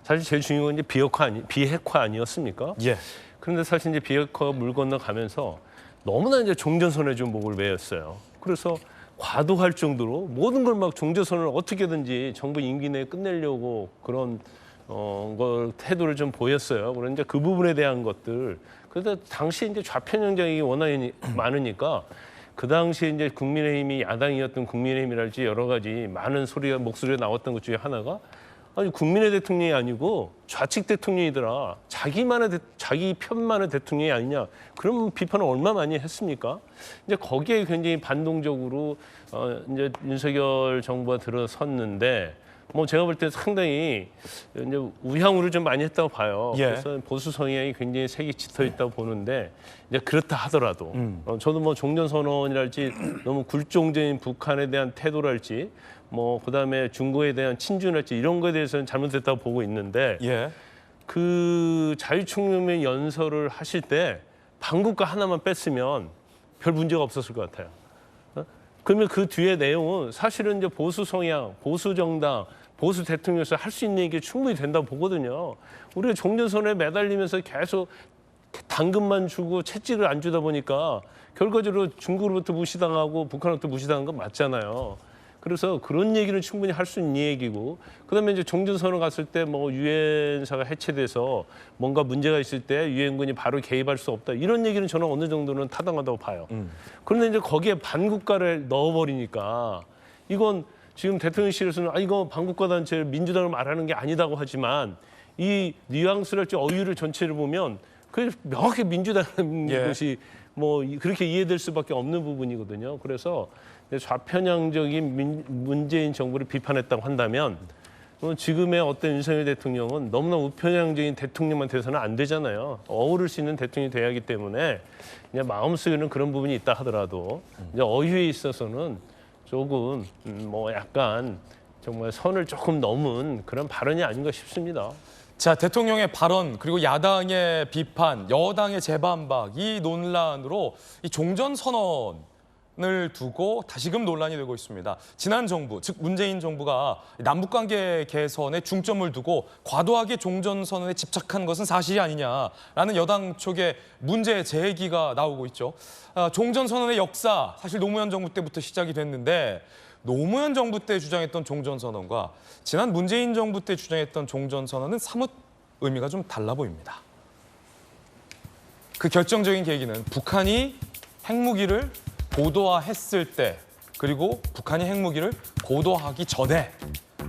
사실 제일 중요한 건 이제 비핵화 아니었습니까? 예. 그런데 사실 이제 비핵화 물 건너가면서 너무나 이제 종전선에 좀 목을 매었어요. 그래서 과도할 정도로 모든 걸 막 종전선을 어떻게든지 정부 임기 내에 끝내려고 그런 걸 태도를 좀 보였어요. 그런데 그 부분에 대한 것들. 그래서 당시 이제 좌편향적이 워낙 많으니까 그 당시에 이제 국민의힘이 야당이었던 국민의힘이랄지 여러 가지 많은 목소리가 나왔던 것 중에 하나가 아니 국민의 대통령이 아니고 좌측 대통령이더라. 자기 편만의 대통령이 아니냐. 그런 비판을 얼마 많이 했습니까? 이제 거기에 굉장히 반동적으로 이제 윤석열 정부가 들어섰는데. 뭐 제가 볼 때 상당히 이제 우향우를 좀 많이 했다고 봐요. 예. 그래서 보수 성향이 굉장히 색이 짙어 있다고 보는데 이제 그렇다 하더라도 저도 뭐 종전선언이랄지 너무 굴종적인 북한에 대한 태도랄지 뭐 그다음에 중국에 대한 친준할지 이런 거에 대해서는 잘못됐다고 보고 있는데 예. 그 자유총연맹 연설을 하실 때 반국가 하나만 뺐으면 별 문제가 없었을 것 같아요. 그러면 그 뒤에 내용은 사실은 이제 보수 성향, 보수 정당, 보수 대통령에서 할 수 있는 게 충분히 된다고 보거든요. 우리가 종전선언에 매달리면서 계속 당근만 주고 채찍을 안 주다 보니까 결과적으로 중국으로부터 무시당하고 북한으로부터 무시당한 건 맞잖아요. 그래서 그런 얘기는 충분히 할 수 있는 얘기고 그다음에 이제 종전선언 갔을 때 뭐 유엔사가 해체돼서 뭔가 문제가 있을 때 유엔군이 바로 개입할 수 없다 이런 얘기는 저는 어느 정도는 타당하다고 봐요. 그런데 이제 거기에 반국가를 넣어버리니까 이건 지금 대통령실에서는 이거 반국가 단체 민주당을 말하는 게 아니다고 하지만 이 뉘앙스랄지 어휘를 전체를 보면 그 명확히 민주당인 것이 뭐 그렇게 이해될 수밖에 없는 부분이거든요. 그래서 좌편향적인 문재인 정부를 비판했다고 한다면 지금의 어떤 윤석열 대통령은 너무나 우편향적인 대통령만 돼서는 안 되잖아요. 어우를 수 있는 대통령이 돼야 하기 때문에 그냥 마음속에는 그런 부분이 있다 하더라도 이제 어휘에 있어서는 조금 뭐 약간 정말 선을 조금 넘은 그런 발언이 아닌가 싶습니다. 자, 대통령의 발언 그리고 야당의 비판, 여당의 재반박 이 논란으로 이 종전선언을 두고 다시금 논란이 되고 있습니다. 지난 정부, 즉 문재인 정부가 남북관계 개선에 중점을 두고 과도하게 종전선언에 집착한 것은 사실이 아니냐라는 여당 쪽의 문제 제기가 나오고 있죠. 종전선언의 역사, 사실 노무현 정부 때부터 시작이 됐는데 노무현 정부 때 주장했던 종전선언과 지난 문재인 정부 때 주장했던 종전선언은 사뭇 의미가 좀 달라 보입니다. 그 결정적인 계기는 북한이 핵무기를 고도화했을 때 그리고 북한이 핵무기를 고도화하기 전에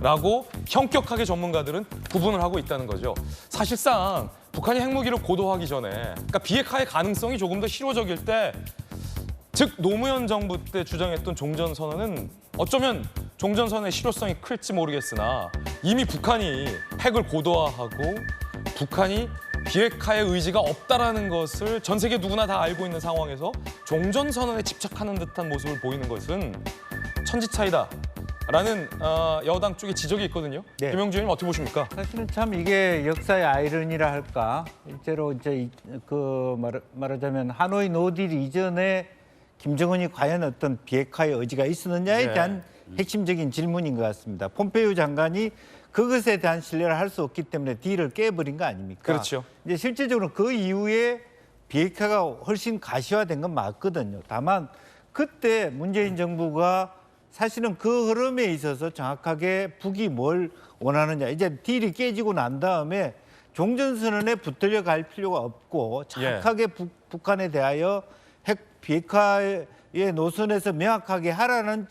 라고 현격하게 전문가들은 구분을 하고 있다는 거죠. 사실상 북한이 핵무기를 고도화하기 전에 그러니까 비핵화의 가능성이 조금 더 실효적일 때 즉 노무현 정부 때 주장했던 종전선언은 어쩌면 종전선언의 실효성이 클지 모르겠으나 이미 북한이 핵을 고도화하고 북한이 비핵화의 의지가 없다라는 것을 전 세계 누구나 다 알고 있는 상황에서 종전선언에 집착하는 듯한 모습을 보이는 것은 천지차이다라는 여당 쪽의 지적이 있거든요. 네. 김영주 의원님 어떻게 보십니까? 사실은 참 이게 역사의 아이러니라 할까. 실제로 이제 말하자면 하노이 노딜 이전에 김정은이 과연 어떤 비핵화의 의지가 있었느냐에 네. 대한 핵심적인 질문인 것 같습니다. 폼페이오 장관이 그것에 대한 신뢰를 할 수 없기 때문에 딜을 깨버린 거 아닙니까? 그렇죠. 이제 실질적으로 그 이후에 비핵화가 훨씬 가시화된 건 맞거든요. 다만 그때 문재인 정부가 사실은 그 흐름에 있어서 정확하게 북이 뭘 원하느냐. 이제 딜이 깨지고 난 다음에 종전선언에 붙들려 갈 필요가 없고 정확하게 북한에 대하여 핵 비핵화의 노선에서 명확하게 하라는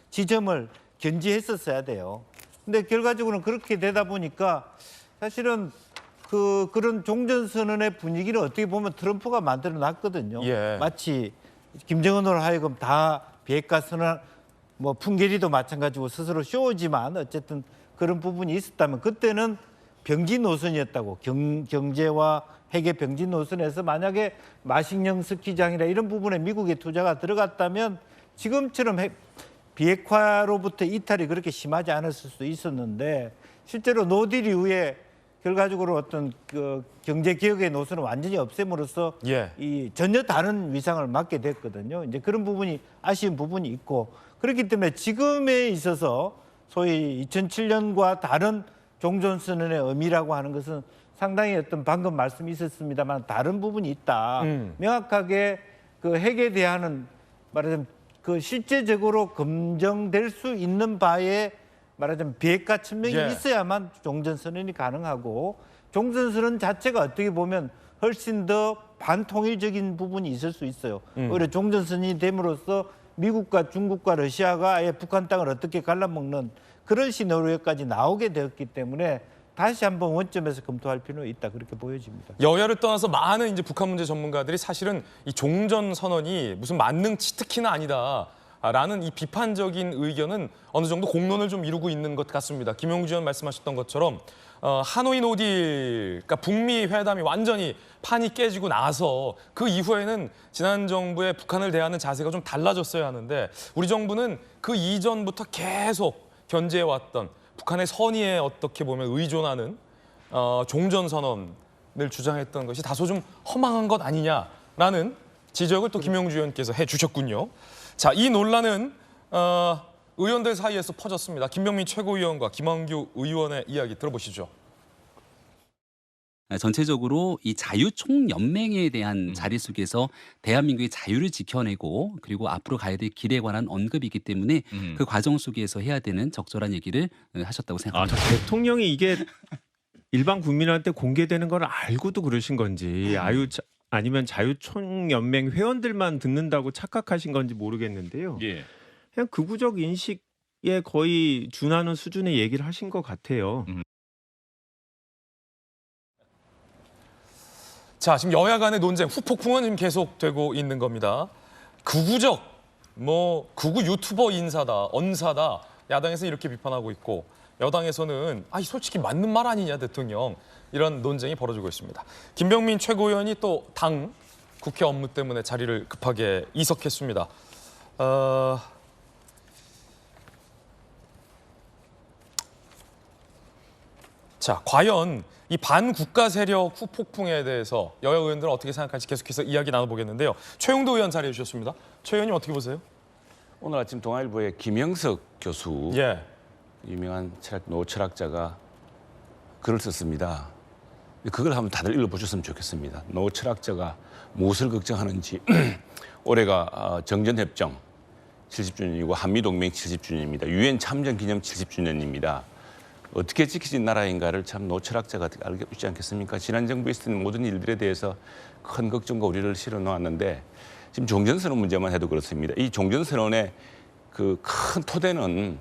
지점을 견지했었어야 돼요. 근데 결과적으로는 그렇게 되다 보니까 사실은 그런 종전선언의 분위기를 어떻게 보면 트럼프가 만들어 놨거든요. 예. 마치 김정은으로 하여금 다 비핵화 선언, 뭐 풍계리도 마찬가지고 스스로 쇼지만 어쨌든 그런 부분이 있었다면 그때는 병지 노선이었다고 경제와 핵의 병지 노선에서 만약에 마식령 스키장이나 이런 부분에 미국의 투자가 들어갔다면 지금처럼 비핵화로부터 이탈이 그렇게 심하지 않았을 수도 있었는데 실제로 노딜 이후에 결과적으로 어떤 그 경제 개혁의 노선을 완전히 없앰으로써 이 전혀 다른 위상을 맞게 됐거든요. 이제 그런 부분이 아쉬운 부분이 있고 그렇기 때문에 지금에 있어서 소위 2007년과 다른 종전선언의 의미라고 하는 것은 상당히 어떤 방금 말씀이 있었습니다만 다른 부분이 있다. 명확하게 그 핵에 대한 말하자면 그 실제적으로 검증될 수 있는 바에 말하자면 비핵화 천명이 있어야만 종전선언이 가능하고 종전선언 자체가 어떻게 보면 훨씬 더 반통일적인 부분이 있을 수 있어요. 오히려 종전선언이 됨으로써 미국과 중국과 러시아가 아예 북한 땅을 어떻게 갈라먹는 그런 시나리오까지 나오게 되었기 때문에 다시 한번 원점에서 검토할 필요는 있다 그렇게 보여집니다. 여야를 떠나서 많은 이제 북한 문제 전문가들이 사실은 이 종전 선언이 무슨 만능 치트키는 아니다라는 이 비판적인 의견은 어느 정도 공론을 좀 이루고 있는 것 같습니다. 김용주 의원 말씀하셨던 것처럼 하노이 노딜, 그러니까 북미 회담이 완전히 판이 깨지고 나서 그 이후에는 지난 정부의 북한을 대하는 자세가 좀 달라졌어야 하는데 우리 정부는 그 이전부터 계속 견제해왔던 북한의 선의에 어떻게 보면 의존하는 종전선언을 주장했던 것이 다소 좀 허망한 것 아니냐라는 지적을 또 김영주 의원께서 해주셨군요. 자, 이 논란은 의원들 사이에서 퍼졌습니다. 김병민 최고위원과 김한규 의원의 이야기 들어보시죠. 전체적으로 이 자유총연맹에 대한 자리 속에서 대한민국의 자유를 지켜내고 그리고 앞으로 가야 될 길에 관한 언급이 있기 때문에 그 과정 속에서 해야 되는 적절한 얘기를 하셨다고 생각합니다. 대통령이 이게 일반 국민한테 공개되는 걸 알고도 그러신 건지 아니면 자유총연맹 회원들만 듣는다고 착각하신 건지 모르겠는데요. 그냥 극우적 인식에 거의 준하는 수준의 얘기를 하신 것 같아요. 자, 지금 여야 간의 논쟁, 후폭풍은 지금 계속되고 있는 겁니다. 극우적, 극우 유튜버 인사다, 언사다, 야당에서 이렇게 비판하고 있고 여당에서는 솔직히 맞는 말 아니냐 대통령, 이런 논쟁이 벌어지고 있습니다. 김병민 최고위원이 또 당 국회 업무 때문에 자리를 급하게 이석했습니다. 자, 과연 이 반국가 세력 후폭풍에 대해서 여야 의원들은 어떻게 생각할지 계속해서 이야기 나눠보겠는데요. 최용도 의원 자리해 주셨습니다. 최 의원님 어떻게 보세요? 오늘 아침 동아일보의 김영석 교수, 유명한 노 철학자가 글을 썼습니다. 그걸 한번 다들 읽어보셨으면 좋겠습니다. 노 철학자가 무엇을 걱정하는지 올해가 정전협정 70주년이고 한미동맹 70주년입니다. 유엔 참전 기념 70주년입니다. 어떻게 지키진 나라인가를 참 노철학자가 알고 있지 않겠습니까? 지난 정부에 있었던 모든 일들에 대해서 큰 걱정과 우려를 실어놓았는데 지금 종전선언 문제만 해도 그렇습니다. 이 종전선언의 그 큰 토대는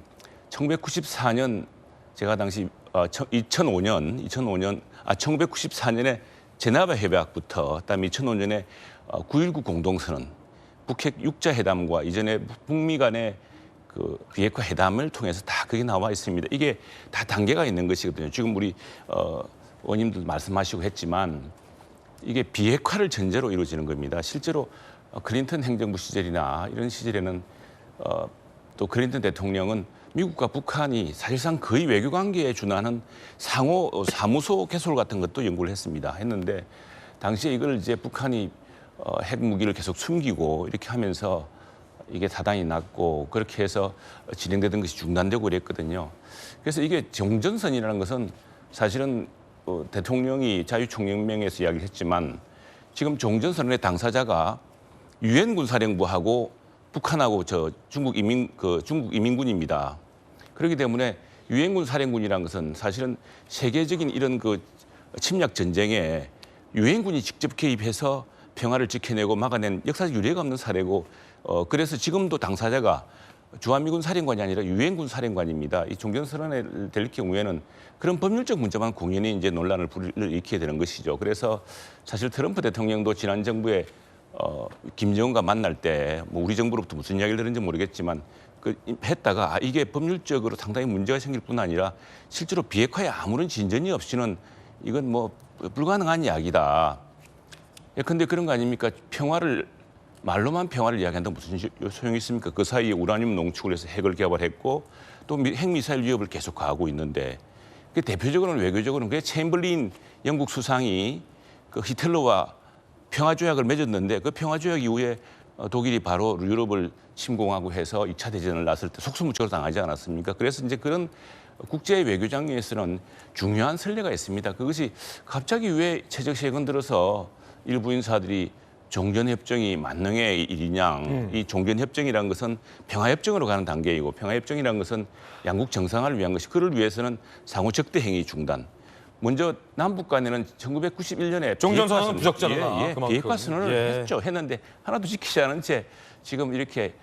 1994년 제가 당시 1994년에 제네바 협약부터 그다음에 2005년에 9.19 공동선언, 북핵 6자 회담과 이전에 북미 간의 그 비핵화 회담을 통해서 다 그게 나와 있습니다. 이게 다 단계가 있는 것이거든요. 지금 우리 의원님들 말씀하시고 했지만 이게 비핵화를 전제로 이루어지는 겁니다. 실제로 클린턴 행정부 시절이나 이런 시절에는 또 클린턴 대통령은 미국과 북한이 사실상 거의 외교 관계에 준하는 상호 사무소 개설 같은 것도 연구를 했는데 당시에 이걸 이제 북한이 핵 무기를 계속 숨기고 이렇게 하면서 이게 사단이 났고 그렇게 해서 진행되던 것이 중단되고 그랬거든요. 그래서 이게 종전선이라는 것은 사실은 대통령이 자유총연맹에서 이야기를 했지만 지금 종전선언의 당사자가 유엔 군사령부하고 북한하고 중국 이민군입니다. 그렇기 때문에 유엔군 사령군이라는 것은 사실은 세계적인 이런 그 침략 전쟁에 유엔군이 직접 개입해서 평화를 지켜내고 막아낸 역사적 유례가 없는 사례고 그래서 지금도 당사자가 주한미군 사령관이 아니라 유엔군 사령관입니다. 이 종전선언에 될 경우에는 그런 법률적 문제만 공연히 이제 논란을 일으키게 되는 것이죠. 그래서 사실 트럼프 대통령도 지난 정부에 김정은과 만날 때 뭐 우리 정부로부터 무슨 이야기를 들은지 모르겠지만 했다가 이게 법률적으로 상당히 문제가 생길 뿐 아니라 실제로 비핵화에 아무런 진전이 없이는 이건 뭐 불가능한 이야기다. 예컨대 그런 거 아닙니까? 말로만 평화를 이야기한다면 무슨 소용이 있습니까? 그 사이에 우라늄 농축을 해서 핵을 개발했고 또 핵미사일 위협을 계속 가하고 있는데 대표적으로는 외교적으로는 그게 챔벌린 영국 수상이 그 히틀러와 평화조약을 맺었는데 그 평화조약 이후에 독일이 바로 유럽을 침공하고 해서 2차 대전을 났을 때 속수무책으로 당하지 않았습니까? 그래서 이제 그런 국제 외교 장면에서는 중요한 선례가 있습니다. 그것이 갑자기 왜 최근 들어서 일부 인사들이 종전협정이 만능의 일이냐. 이 종전협정이라는 것은 평화협정으로 가는 단계이고 평화협정이라는 것은 양국 정상화를 위한 것이 그를 위해서는 상호적대 행위 중단. 먼저 남북 간에는 1991년에 종전선언은 부적절하다. 비핵화 선언을 했는데 하나도 지키지 않은 채 지금 이렇게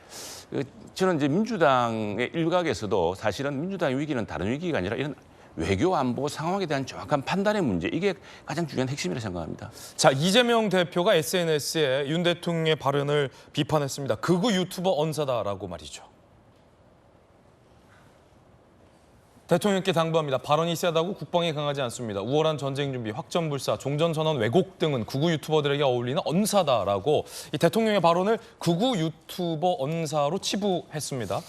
저는 이제 민주당의 일각에서도 사실은 민주당의 위기는 다른 위기가 아니라 이런 외교 안보 상황에 대한 정확한 판단의 문제 이게 가장 중요한 핵심이라고 생각합니다. 자, 이재명 대표가 SNS에 윤 대통령의 발언을 비판했습니다. 극우 유튜버 언사다라고 말이죠. 대통령께 당부합니다. 발언이 세다고 국방이 강하지 않습니다. 우월한 전쟁 준비, 확전불사, 종전선언 왜곡 등은 극우 유튜버들에게 어울리는 언사다라고 이 대통령의 발언을 극우 유튜버 언사로 치부했습니다.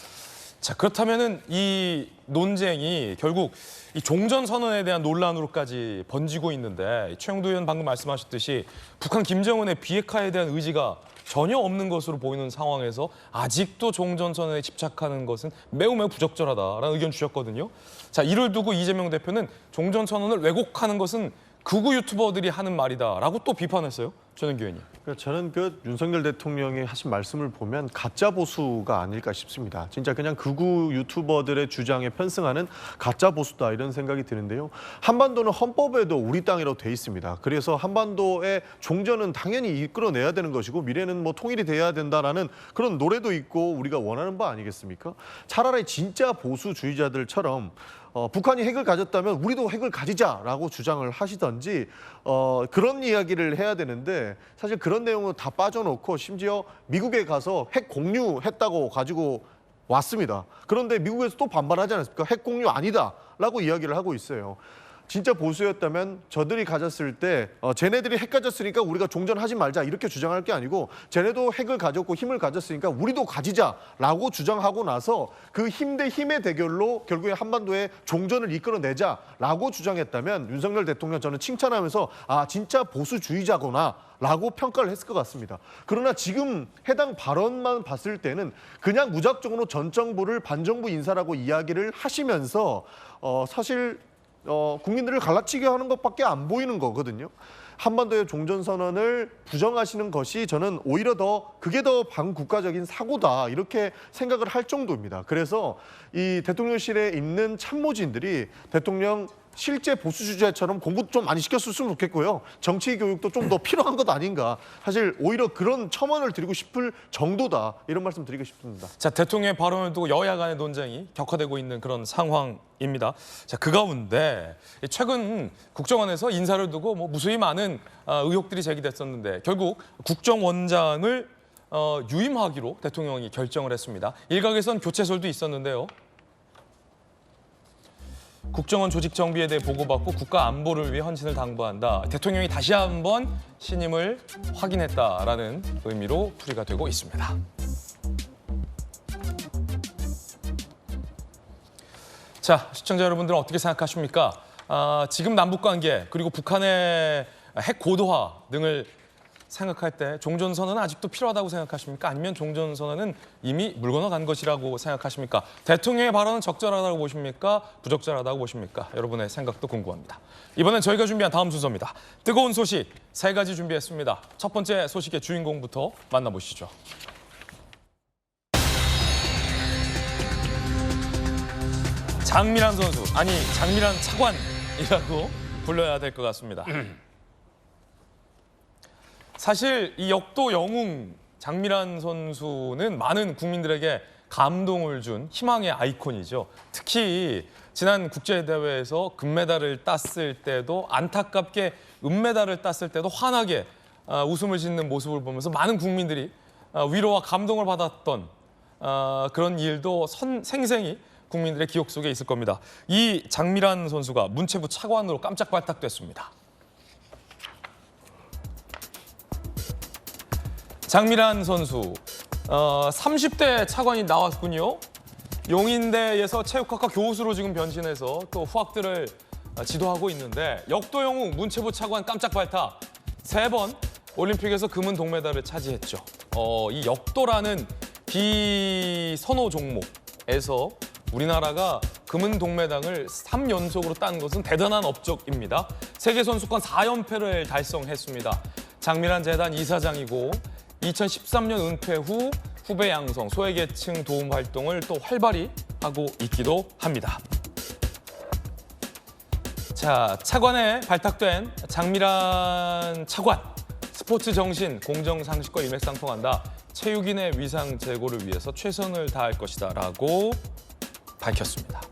자, 그렇다면은 이 논쟁이 결국 이 종전선언에 대한 논란으로까지 번지고 있는데 최영두 의원 방금 말씀하셨듯이 북한 김정은의 비핵화에 대한 의지가 전혀 없는 것으로 보이는 상황에서 아직도 종전선언에 집착하는 것은 매우 부적절하다라는 의견 주셨거든요. 자, 이를 두고 이재명 대표는 종전선언을 왜곡하는 것은 극우 유튜버들이 하는 말이다라고 또 비판했어요. 전현기 의원님. 저는 그 윤석열 대통령이 하신 말씀을 보면 가짜 보수가 아닐까 싶습니다. 진짜 그냥 극우 유튜버들의 주장에 편승하는 가짜 보수다 이런 생각이 드는데요. 한반도는 헌법에도 우리 땅이라고 돼 있습니다. 그래서 한반도의 종전은 당연히 이끌어내야 되는 것이고 미래는 뭐 통일이 돼야 된다라는 그런 노래도 있고 우리가 원하는 바 아니겠습니까? 차라리 진짜 보수주의자들처럼 북한이 핵을 가졌다면 우리도 핵을 가지자라고 주장을 하시던지 그런 이야기를 해야 되는데 사실 그런 내용은 다 빠져놓고 심지어 미국에 가서 핵 공유했다고 가지고 왔습니다. 그런데 미국에서 또 반발하지 않았습니까? 핵 공유 아니다라고 이야기를 하고 있어요. 진짜 보수였다면 저들이 가졌을 때 쟤네들이 핵 가졌으니까 우리가 종전하지 말자 이렇게 주장할 게 아니고 쟤네도 핵을 가졌고 힘을 가졌으니까 우리도 가지자라고 주장하고 나서 그 힘 대 힘의 대결로 결국에 한반도에 종전을 이끌어내자라고 주장했다면 윤석열 대통령 저는 칭찬하면서 아 진짜 보수주의자구나 라고 평가를 했을 것 같습니다. 그러나 지금 해당 발언만 봤을 때는 그냥 무작정으로 전 정부를 반정부 인사라고 이야기를 하시면서 사실 국민들을 갈라치게 하는 것밖에 안 보이는 거거든요. 한반도의 종전선언을 부정하시는 것이 저는 오히려 그게 더 반국가적인 사고다 이렇게 생각을 할 정도입니다. 그래서 이 대통령실에 있는 참모진들이 대통령 실제 보수 주자처럼 공부 좀 많이 시켰으면 좋겠고요. 정치 교육도 좀 더 필요한 것 아닌가. 사실 오히려 그런 첨언을 드리고 싶을 정도다. 이런 말씀 드리고 싶습니다. 자, 대통령의 발언을 두고 여야 간의 논쟁이 격화되고 있는 그런 상황입니다. 자, 그 가운데 최근 국정원에서 인사를 두고 무수히 많은 의혹들이 제기됐었는데 결국 국정원장을 유임하기로 대통령이 결정을 했습니다. 일각에선 교체설도 있었는데요. 국정원 조직 정비에 대해 보고받고 국가 안보를 위해 헌신을 당부한다. 대통령이 다시 한번 신임을 확인했다라는 의미로 풀이가 되고 있습니다. 자, 시청자 여러분들은 어떻게 생각하십니까? 지금 남북관계 그리고 북한의 핵 고도화 등을 생각할 때 종전선언은 아직도 필요하다고 생각하십니까? 아니면 종전선언은 이미 물 건너간 것이라고 생각하십니까? 대통령의 발언은 적절하다고 보십니까? 부적절하다고 보십니까? 여러분의 생각도 궁금합니다. 이번엔 저희가 준비한 다음 순서입니다. 뜨거운 소식 3가지 준비했습니다. 첫 번째 소식의 주인공부터 만나보시죠. 장미란 선수, 아니 장미란 차관이라고 불러야 될 것 같습니다. 사실 이 역도 영웅 장미란 선수는 많은 국민들에게 감동을 준 희망의 아이콘이죠. 특히 지난 국제대회에서 금메달을 땄을 때도 안타깝게 은메달을 땄을 때도 환하게 웃음을 짓는 모습을 보면서 많은 국민들이 위로와 감동을 받았던 그런 일도 생생히 국민들의 기억 속에 있을 겁니다. 이 장미란 선수가 문체부 차관으로 깜짝 발탁됐습니다. 장미란 선수, 30대 차관이 나왔군요. 용인대에서 체육학과 교수로 지금 변신해서 또 후학들을 지도하고 있는데 역도 영웅 문체부 차관 깜짝 발탁. 3번 올림픽에서 금은 동메달을 차지했죠. 이 역도라는 비선호 종목에서 우리나라가 금은 동메달을 3연속으로 딴 것은 대단한 업적입니다. 세계선수권 4연패를 달성했습니다. 장미란 재단 이사장이고 2013년 은퇴 후 후배 양성, 소외계층 도움 활동을 또 활발히 하고 있기도 합니다. 자, 차관에 발탁된 장미란 차관. 스포츠 정신, 공정 상식과 일맥상통한다. 체육인의 위상 제고를 위해서 최선을 다할 것이다 라고 밝혔습니다.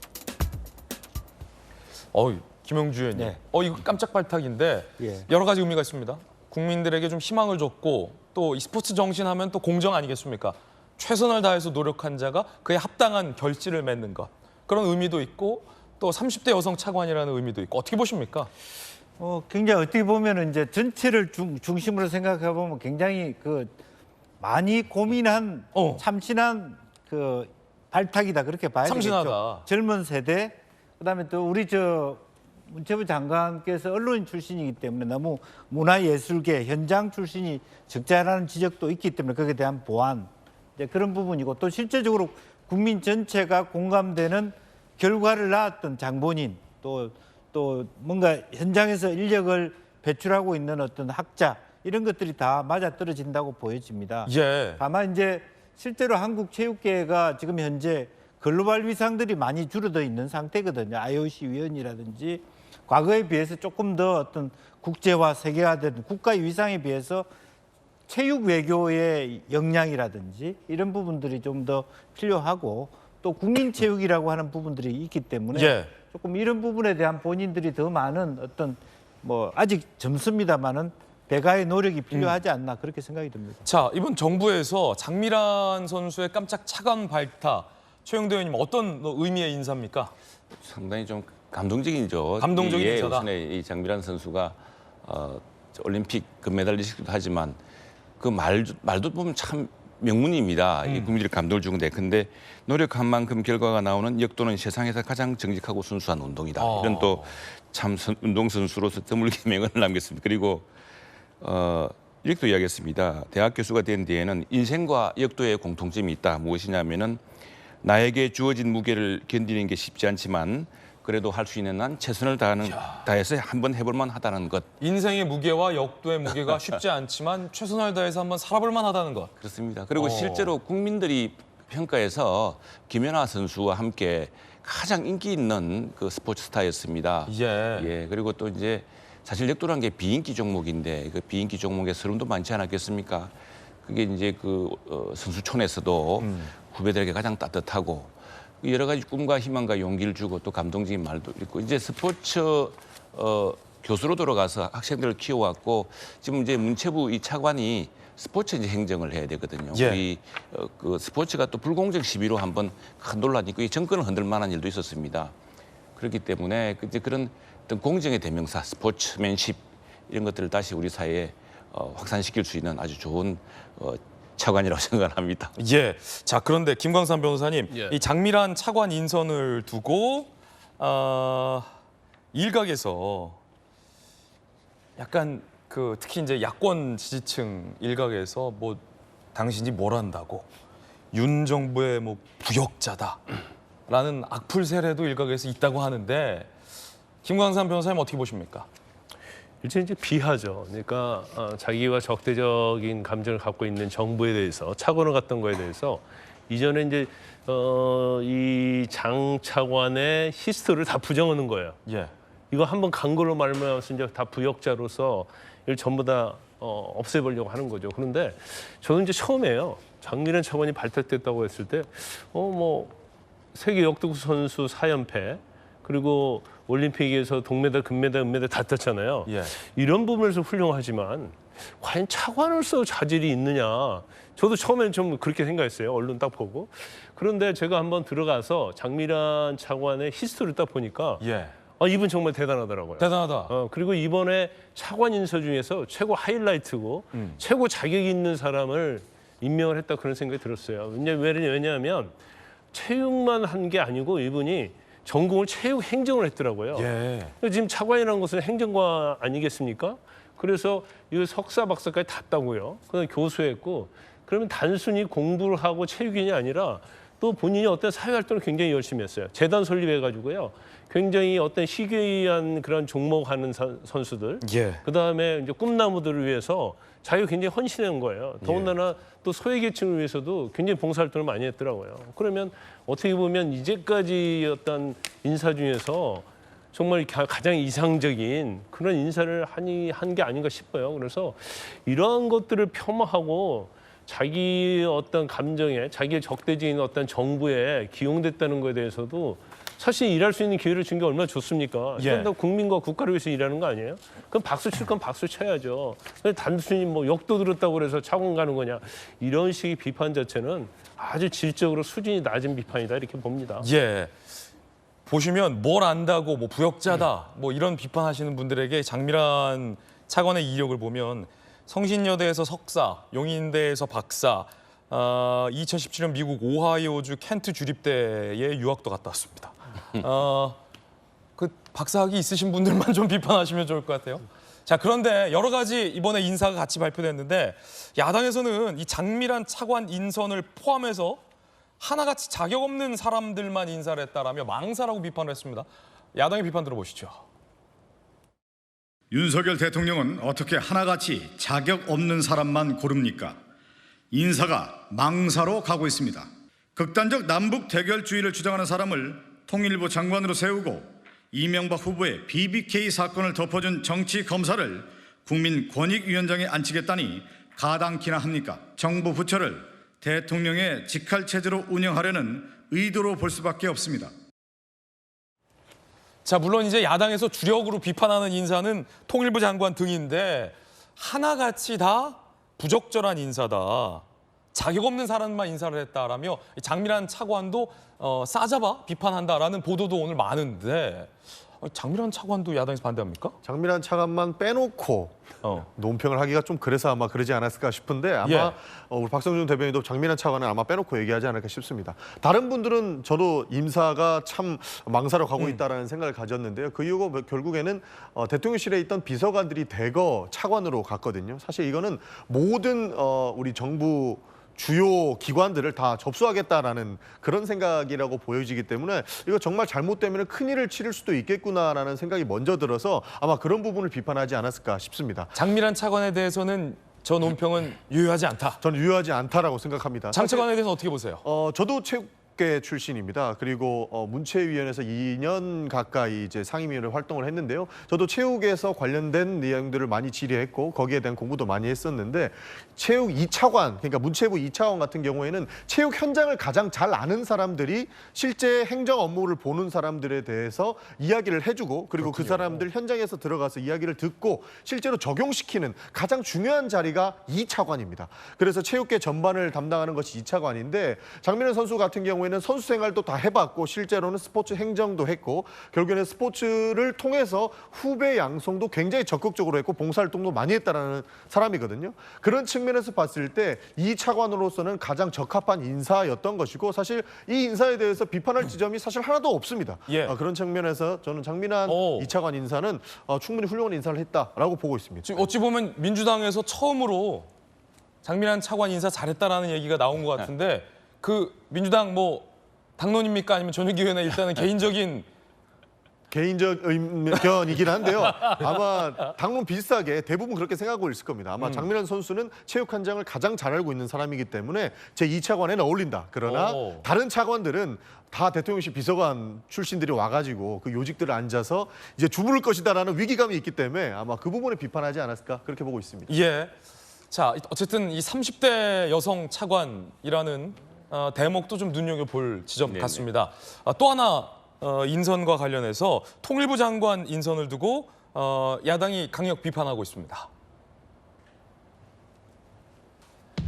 김영주 의원님. 네. 이거 깜짝 발탁인데 여러 가지 의미가 있습니다. 국민들에게 좀 희망을 줬고 또 이 스포츠 정신하면 또 공정 아니겠습니까? 최선을 다해서 노력한 자가 그에 합당한 결실을 맺는 것. 그런 의미도 있고 또 30대 여성 차관이라는 의미도 있고 어떻게 보십니까? 굉장히 어떻게 보면 이제 전체를 중심으로 생각해 보면 굉장히 많이 고민한 참신한 발탁이다 그렇게 봐야 참신하다. 되겠죠. 젊은 세대 그다음에 또 우리 문체부 장관께서 언론인 출신이기 때문에 너무 문화예술계 현장 출신이 적자라는 지적도 있기 때문에 거기에 대한 보완 이제 그런 부분이고 또 실제적으로 국민 전체가 공감되는 결과를 낳았던 장본인 또 뭔가 현장에서 인력을 배출하고 있는 어떤 학자 이런 것들이 다 맞아떨어진다고 보여집니다. 다만 이제 실제로 한국 체육계가 지금 현재 글로벌 위상들이 많이 줄어들 있는 상태거든요. IOC 위원이라든지 과거에 비해서 조금 더 어떤 국제화, 세계화된 국가의 위상에 비해서 체육 외교의 역량이라든지 이런 부분들이 좀 더 필요하고 또 국민체육이라고 하는 부분들이 있기 때문에 조금 이런 부분에 대한 본인들이 더 많은 어떤 아직 젊습니다만은 배가의 노력이 필요하지 않나 그렇게 생각이 듭니다. 자, 이번 정부에서 장미란 선수의 깜짝 차관 발탁 최영도 의원님 어떤 의미의 인사입니까? 상당히 좀 감동적이죠. 감동적인 인사다. 우선에 이 장미란 선수가 올림픽 금메달리스트도 하지만 그 말도 보면 참 명문입니다. 이 국민들이 감동을 주는데 근데 노력한 만큼 결과가 나오는 역도는 세상에서 가장 정직하고 순수한 운동이다. 이런 또 참 운동선수로서 드물게 명언을 남겼습니다. 그리고 이렇게 이야기했습니다. 대학 교수가 된 뒤에는 인생과 역도의 공통점이 있다. 무엇이냐면은 나에게 주어진 무게를 견디는 게 쉽지 않지만 그래도 할 수 있는 한 최선을 다해서 한번 해볼 만하다는 것. 인생의 무게와 역도의 무게가 쉽지 않지만 최선을 다해서 한번 살아볼 만하다는 것. 그렇습니다. 그리고 실제로 국민들이 평가에서 김연아 선수와 함께 가장 인기 있는 그 스포츠 스타였습니다. 예. 그리고 또 이제 사실 역도라는 게 비인기 종목인데 그 비인기 종목에 서름도 많지 않았겠습니까? 그게 이제 그 선수촌에서도 후배들에게 가장 따뜻하고 여러 가지 꿈과 희망과 용기를 주고 또 감동적인 말도 있고 이제 스포츠 교수로 들어가서 학생들을 키워왔고 지금 이제 문체부 이 차관이 스포츠 이제 행정을 해야 되거든요. 우리 그 스포츠가 또 불공정 시비로 한번 큰 논란이 있고 이 정권을 흔들 만한 일도 있었습니다. 그렇기 때문에 이제 그런 어떤 공정의 대명사, 스포츠맨십 이런 것들을 다시 우리 사회에 확산시킬 수 있는 아주 좋은 차관이라고 생각합니다. 예. 자, 그런데 김광삼 변호사님, 이 장미란 차관 인선을 두고 일각에서 약간 그 특히 이제 야권 지지층 일각에서 뭐 당신이 뭘 한다고 윤 정부의 뭐 부역자다라는 악플 세례도 일각에서 있다고 하는데 김광삼 변호사님 어떻게 보십니까? 일단 이제 비하죠. 그러니까 자기와 적대적인 감정을 갖고 있는 정부에 대해서 착오를 갖던 거에 대해서 이전에 이제 이 장 차관의 히스토리를 다 부정하는 거예요. 이거 한번 간 걸로 말하면서 이제 다 부역자로서 이걸 전부 다 없애보려고 하는 거죠. 그런데 저는 이제 처음에요. 장미란 차관이 발탁됐다고 했을 때 뭐 세계 역도 선수 4연패 그리고 올림픽에서 동메달, 금메달, 은메달 다 땄잖아요. 이런 부분에서 훌륭하지만 과연 차관으로서 자질이 있느냐. 저도 처음에는 좀 그렇게 생각했어요. 언론 딱 보고. 그런데 제가 한번 들어가서 장미란 차관의 히스토리를 딱 보니까 이분 정말 대단하더라고요. 대단하다. 그리고 이번에 차관 인사 중에서 최고 하이라이트고 최고 자격이 있는 사람을 임명을 했다 그런 생각이 들었어요. 왜냐하면 체육만 한 게 아니고 이분이 전공을 체육 행정을 했더라고요. 지금 차관이라는 것은 행정과 아니겠습니까? 그래서 이 석사 박사까지 땄다고요. 그다음에 교수했고 그러면 단순히 공부를 하고 체육인이 아니라 또 본인이 어떤 사회활동을 굉장히 열심히 했어요. 재단 설립해가지고요. 굉장히 어떤 희귀한 그런 종목하는 선수들, 그다음에 이제 꿈나무들을 위해서 자기가 굉장히 헌신한 거예요. 더군다나 또 소외계층을 위해서도 굉장히 봉사활동을 많이 했더라고요. 그러면 어떻게 보면 이제까지 어떤 인사 중에서 정말 가장 이상적인 그런 인사를 한 게 아닌가 싶어요. 그래서 이러한 것들을 겸하고 자기 어떤 감정에 자기의 적대적인 어떤 정부에 기용됐다는 것에 대해서도 사실 일할 수 있는 기회를 준 게 얼마나 좋습니까? 그런데 국민과 국가를 위해서 일하는 거 아니에요? 그럼 박수 칠 건 박수 쳐야죠. 단순히 뭐 역도 들었다고 그래서 차관 가는 거냐. 이런 식의 비판 자체는 아주 질적으로 수준이 낮은 비판이다 이렇게 봅니다. 보시면 뭘 안다고 뭐 부역자다 뭐 이런 비판하시는 분들에게 장미란 차관의 이력을 보면 성신여대에서 석사, 용인대에서 박사, 2017년 미국 오하이오주 켄트 주립대에 유학도 갔다 왔습니다. 그 박사학위 있으신 분들만 좀 비판하시면 좋을 것 같아요. 자, 그런데 여러 가지 이번에 인사가 같이 발표됐는데 야당에서는 이 장미란 차관 인선을 포함해서 하나같이 자격 없는 사람들만 인사를 했다라며 망사라고 비판을 했습니다. 야당의 비판 들어보시죠. 윤석열 대통령은 어떻게 하나같이 자격 없는 사람만 고릅니까? 인사가 망사로 가고 있습니다. 극단적 남북 대결주의를 주장하는 사람을 통일부 장관으로 세우고 이명박 후보의 BBK 사건을 덮어준 정치 검사를 국민권익위원장에 앉히겠다니 가당키나 합니까? 정부 부처를 대통령의 직할체제로 운영하려는 의도로 볼 수밖에 없습니다. 자, 물론 이제 야당에서 주력으로 비판하는 인사는 통일부 장관 등인데 하나같이 다 부적절한 인사다. 자격 없는 사람만 인사를 했다라며 장미란 차관도 싸잡아 비판한다라는 보도도 오늘 많은데 장미란 차관도 야당에서 반대합니까? 장미란 차관만 빼놓고 논평을 하기가 좀 그래서 아마 그러지 않았을까 싶은데 아마 우리 박성준 대변인도 장미란 차관은 아마 빼놓고 얘기하지 않을까 싶습니다. 다른 분들은 저도 임사가 참 망사로 가고 있다라는 생각을 가졌는데요. 그 이유가 결국에는 대통령실에 있던 비서관들이 대거 차관으로 갔거든요. 사실 이거는 모든 우리 정부 주요 기관들을 다 접수하겠다라는 그런 생각이라고 보여지기 때문에 이거 정말 잘못되면 큰일을 치를 수도 있겠구나라는 생각이 먼저 들어서 아마 그런 부분을 비판하지 않았을까 싶습니다. 장미란 차관에 대해서는 저 논평은 유효하지 않다. 저는 유효하지 않다라고 생각합니다. 장 차관에 대해서는 어떻게 보세요? 저도 체육계 출신입니다. 그리고 문체위원회에서 2년 가까이 이제 상임위원회 활동을 했는데요. 저도 체육에서 관련된 내용들을 많이 질의했고 거기에 대한 공부도 많이 했었는데 체육 2차관, 그러니까 문체부 2차관 같은 경우에는 체육 현장을 가장 잘 아는 사람들이 실제 행정 업무를 보는 사람들에 대해서 이야기를 해주고 그리고 그 사람들 현장에서 들어가서 이야기를 듣고 실제로 적용시키는 가장 중요한 자리가 2차관입니다. 그래서 체육계 전반을 담당하는 것이 2차관인데 장민환 선수 같은 경우에는 선수 생활도 다 해봤고 실제로는 스포츠 행정도 했고 결국에는 스포츠를 통해서 후배 양성도 굉장히 적극적으로 했고 봉사활동도 많이 했다라는 사람이거든요. 그런 측면에서 봤을 때 이 차관으로서는 가장 적합한 인사였던 것이고 사실 이 인사에 대해서 비판할 지점이 사실 하나도 없습니다. 그런 측면에서 저는 장민환 2차관 인사는 충분히 훌륭한 인사를 했다라고 보고 있습니다. 지금 어찌 보면 민주당에서 처음으로 장민환 차관 인사 잘했다라는 얘기가 나온 것 같은데 그 민주당 뭐 당론입니까? 아니면 전용기회나 일단은 개인적인 의견이긴 한데요. 아마 당론 비슷하게 대부분 그렇게 생각하고 있을 겁니다. 아마 장민환 선수는 체육 현장을 가장 잘 알고 있는 사람이기 때문에 제 2차관에는 어울린다. 그러나 다른 차관들은 다 대통령실 비서관 출신들이 와가지고 그 요직들을 앉아서 이제 주무를 것이다라는 위기감이 있기 때문에 아마 그 부분에 비판하지 않았을까 그렇게 보고 있습니다. 예. 자, 어쨌든 이 30대 여성 차관이라는 대목도 좀 눈여겨볼 지점 같습니다. 또 하나 인선과 관련해서 통일부 장관 인선을 두고 야당이 강력 비판하고 있습니다.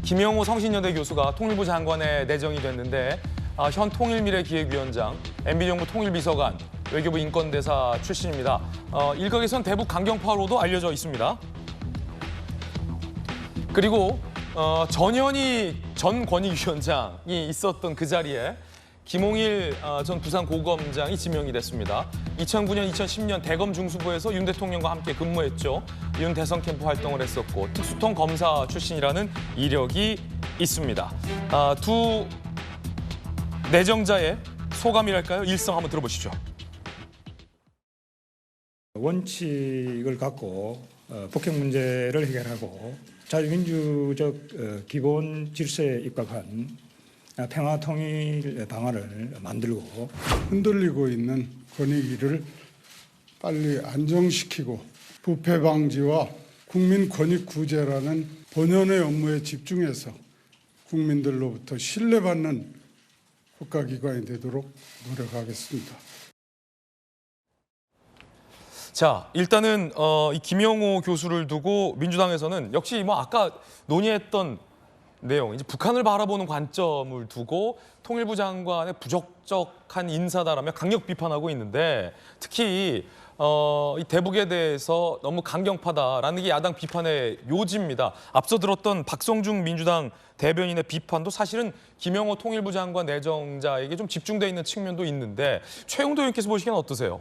김영호 성신여대 교수가 통일부 장관에 내정이 됐는데 현 통일미래기획위원장, MB정부 통일비서관, 외교부 인권대사 출신입니다. 일각에선 대북 강경파로도 알려져 있습니다. 그리고 전현희 전 권익위원장이 있었던 그 자리에 김홍일 전 부산고검장이 지명이 됐습니다. 2009년, 2010년 대검 중수부에서 윤 대통령과 함께 근무했죠. 윤 대선 캠프 활동을 했었고 특수통 검사 출신이라는 이력이 있습니다. 두 내정자의 소감이랄까요? 일성 한번 들어보시죠. 원칙을 갖고 북핵 문제를 해결하고 자유민주적 기본 질서에 입각한 평화 통일 방안을 만들고 흔들리고 있는 권익위를 빨리 안정시키고 부패 방지와 국민 권익 구제라는 본연의 업무에 집중해서 국민들로부터 신뢰받는 국가기관이 되도록 노력하겠습니다. 자, 일단은 이 김영호 교수를 두고 민주당에서는 역시 뭐 아까 논의했던 내용, 이제 북한을 바라보는 관점을 두고 통일부 장관의 부적절한 인사다라며 강력 비판하고 있는데 특히 이 대북에 대해서 너무 강경파다라는 게 야당 비판의 요지입니다. 앞서 들었던 박성중 민주당 대변인의 비판도 사실은 김영호 통일부 장관 내정자에게 좀 집중돼 있는 측면도 있는데 최용도 의원께서 보시기엔 어떠세요?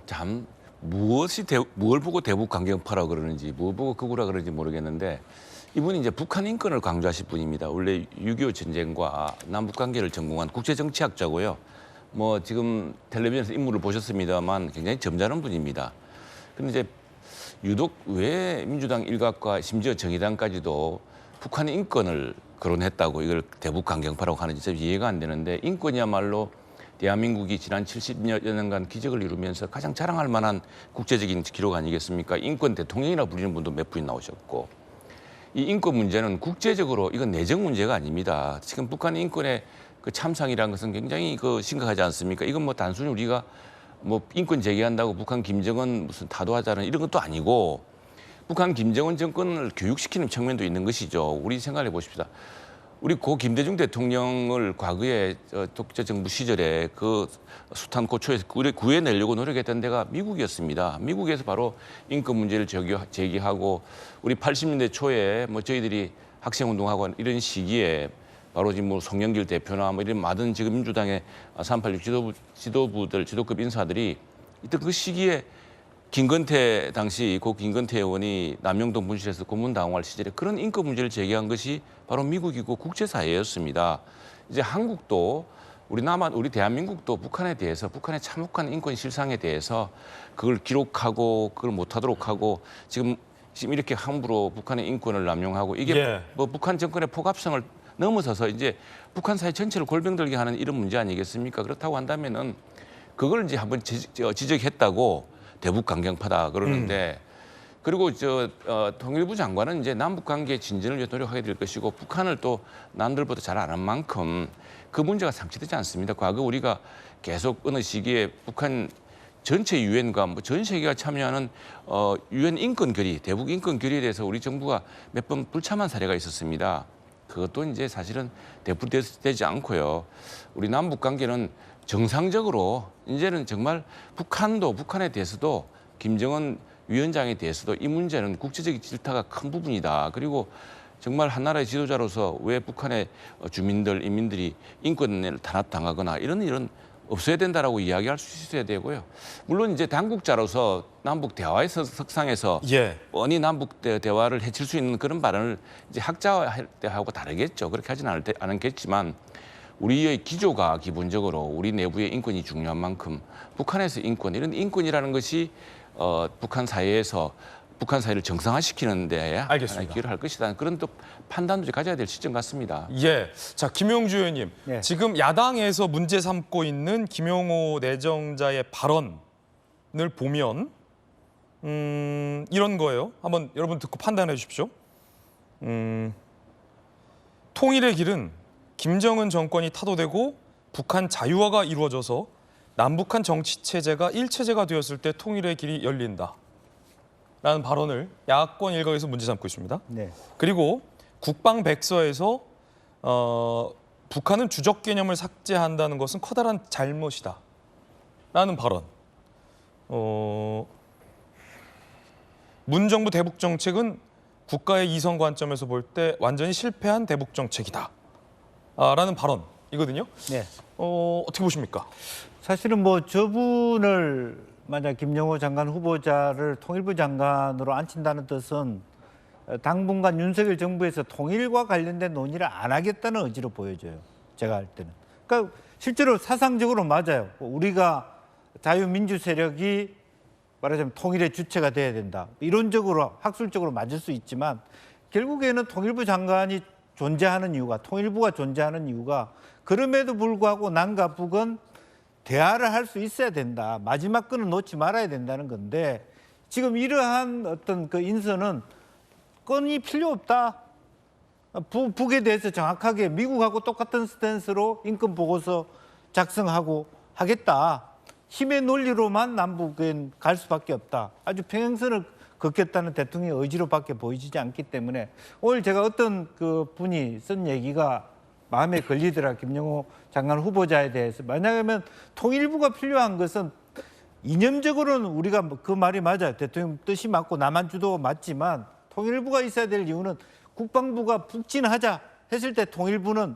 참 뭘 보고 대북 강경파라고 그러는지 뭘 보고 극우라 그러는지 모르겠는데 이분이 이제 북한 인권을 강조하실 분입니다. 원래 6.25 전쟁과 남북 관계를 전공한 국제정치학자고요. 뭐 지금 텔레비전에서 인물을 보셨습니다만 굉장히 점잖은 분입니다. 그런데 이제 유독 왜 민주당 일각과 심지어 정의당까지도 북한 인권을 거론했다고 이걸 대북 강경파라고 하는지 참 이해가 안 되는데 인권이야말로 대한민국이 지난 70여 년간 기적을 이루면서 가장 자랑할 만한 국제적인 기록 아니겠습니까? 인권 대통령이라 불리는 분도 몇 분이 나오셨고 이 인권 문제는 국제적으로 이건 내정 문제가 아닙니다. 지금 북한 인권의 그 참상이라는 것은 굉장히 심각하지 않습니까? 이건 뭐 단순히 우리가 뭐 인권 제기한다고 북한 김정은 무슨 타도하자는 이런 것도 아니고 북한 김정은 정권을 교육시키는 측면도 있는 것이죠. 우리 생각해 보십시다. 우리 고 김대중 대통령을 과거에 독재 정부 시절에 그 숱한 고초에서 구해내려고 노력했던 데가 미국이었습니다. 미국에서 바로 인권 문제를 제기하고 우리 80년대 초에 뭐 저희들이 학생운동하고 이런 시기에 바로 지금 뭐 송영길 대표나 뭐 이런 많은 지금 민주당의 386 지도부들 지도급 인사들이 이때 그 시기에 김건태 당시 고 김건태 의원이 남영동 분실에서 고문당할 시절에 그런 인권 문제를 제기한 것이 바로 미국이고 국제사회였습니다. 이제 한국도 우리 대한민국도 북한에 대해서 북한의 참혹한 인권 실상에 대해서 그걸 기록하고 그걸 못하도록 하고 지금 이렇게 함부로 북한의 인권을 남용하고 이게 뭐 북한 정권의 폭압성을 넘어서서 이제 북한 사회 전체를 골병들게 하는 이런 문제 아니겠습니까? 그렇다고 한다면은 그걸 이제 한번 지적했다고 대북 강경파다 그러는데 그리고 통일부 장관은 이제 남북 관계 진전을 위해 노력하게 될 것이고 북한을 또 남들보다 잘 아는 만큼 그 문제가 상치되지 않습니다. 과거 우리가 계속 어느 시기에 북한 전체 유엔과 전 세계가 참여하는 유엔 인권 결의, 대북 인권 결의에 대해서 우리 정부가 몇 번 불참한 사례가 있었습니다. 그것도 이제 사실은 되풀이되지 않고요. 우리 남북 관계는 정상적으로 이제는 정말 북한에 대해서도 김정은 위원장에 대해서도 이 문제는 국제적 질타가 큰 부분이다. 그리고 정말 한 나라의 지도자로서 왜 북한의 주민들, 인민들이 인권을 탄압당하거나 이런 일은 없어야 된다라고 이야기할 수 있어야 되고요. 물론 이제 당국자로서 남북 대화의 석상에서 뻔히 남북 대화를 해칠 수 있는 그런 발언을 이제 학자할 때하고 다르겠죠. 그렇게 하지는 않겠지만 우리의 기조가 기본적으로 우리 내부의 인권이 중요한 만큼 북한에서 이런 인권이라는 것이 북한 사회를 정상화시키는 데 기여를 할 것이다. 그런 또 판단도 가져야 될 시점 같습니다. 예. 자, 김용주 의원님. 지금 야당에서 문제 삼고 있는 김용호 내정자의 발언을 보면 이런 거예요. 한번 여러분 듣고 판단해 주십시오. 통일의 길은 김정은 정권이 타도되고 북한 자유화가 이루어져서 남북한 정치체제가 일체제가 되었을 때 통일의 길이 열린다. 라는 발언을 야권 일각에서 문제 삼고 있습니다. 그리고 국방백서에서 북한은 주적 개념을 삭제한다는 것은 커다란 잘못이다. 라는 발언. 문정부 대북 정책은 국가의 이성 관점에서 볼 때 완전히 실패한 대북 정책이다. 라는 발언이거든요. 어떻게 보십니까? 사실은 뭐 저분을 만약 김영호 장관 후보자를 통일부 장관으로 앉힌다는 뜻은 당분간 윤석열 정부에서 통일과 관련된 논의를 안 하겠다는 의지로 보여져요. 제가 할 때는. 그러니까 실제로 사상적으로 맞아요. 우리가 자유민주 세력이 말하자면 통일의 주체가 돼야 된다. 이론적으로 학술적으로 맞을 수 있지만 결국에는 통일부 장관이 존재하는 이유가 통일부가 존재하는 이유가 그럼에도 불구하고 남과 북은 대화를 할 수 있어야 된다. 마지막 끈을 놓지 말아야 된다는 건데 지금 이러한 어떤 그 인선은 끈이 필요 없다. 북에 대해서 정확하게 미국하고 똑같은 스탠스로 인권 보고서 작성하고 하겠다. 힘의 논리로만 남북은 갈 수밖에 없다. 아주 평행선을 걷겠다는 대통령의 의지로밖에 보이지 않기 때문에 오늘 제가 어떤 그 분이 쓴 얘기가 마음에 걸리더라. 김영호 장관 후보자에 대해서. 만약에 통일부가 필요한 것은 이념적으로는 우리가 그 말이 맞아요. 대통령 뜻이 맞고 남한 주도가 맞지만 통일부가 있어야 될 이유는 국방부가 북진하자 했을 때 통일부는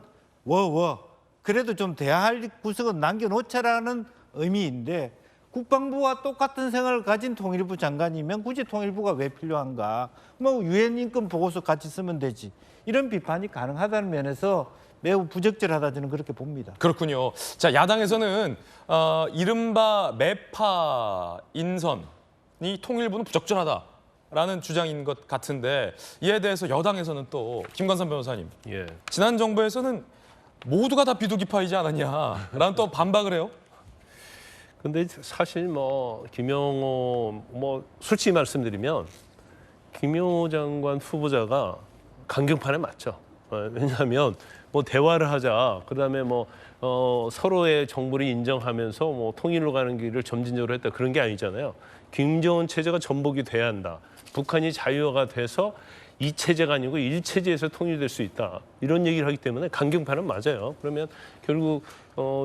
그래도 좀 대화할 구석은 남겨놓자라는 의미인데 국방부와 똑같은 생각을 가진 통일부 장관이면 굳이 통일부가 왜 필요한가? 뭐 유엔 인권 보고서 같이 쓰면 되지. 이런 비판이 가능하다는 면에서 매우 부적절하다 저는 그렇게 봅니다. 그렇군요. 자, 야당에서는 이른바 매파 인선이 통일부는 부적절하다라는 주장인 것 같은데 이에 대해서 여당에서는 또 김관삼 변호사님, 지난 정부에서는 모두가 다 비둘기파이지 않았냐라는 또 반박을 해요. 근데 사실 뭐 김영호 솔직히 말씀드리면 김영호 장관 후보자가 강경파에 맞죠. 왜냐하면 뭐 대화를 하자. 그다음에 서로의 정부를 인정하면서 통일로 가는 길을 점진적으로 했다. 그런 게 아니잖아요. 김정은 체제가 전복이 돼야 한다. 북한이 자유화가 돼서 이 체제가 아니고 일 체제에서 통일될 수 있다. 이런 얘기를 하기 때문에 강경파는 맞아요. 그러면 결국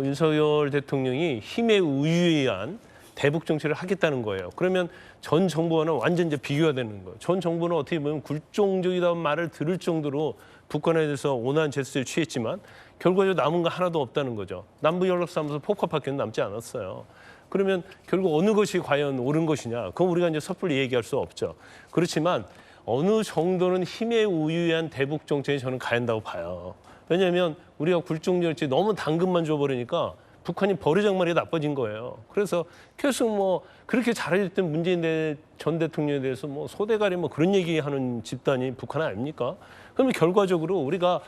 윤석열 대통령이 힘에 의유한 대북 정책을 하겠다는 거예요. 그러면 전 정부와는 완전 이제 비교가 되는 거예요. 전 정부는 어떻게 보면 굴종적이다는 말을 들을 정도로 북한에 대해서 온화한 제스처를 취했지만 결과적으로 남은 거 하나도 없다는 거죠. 남북연락사무소 폭파밖에 남지 않았어요. 그러면 결국 어느 것이 과연 옳은 것이냐? 그건 우리가 이제 섣불리 얘기할 수 없죠. 그렇지만 어느 정도는 힘에 우유한 대북 정책에 저는 가야 한다고 봐요. 왜냐하면 우리가 굴종절제 너무 당근만 줘버리니까 북한이 버르장머리가 나빠진 거예요. 그래서 계속 뭐 그렇게 잘해줬던 문재인 전 대통령에 대해서 뭐 소대가리 뭐 그런 얘기하는 집단이 북한 아닙니까? 그러면 결과적으로 우리가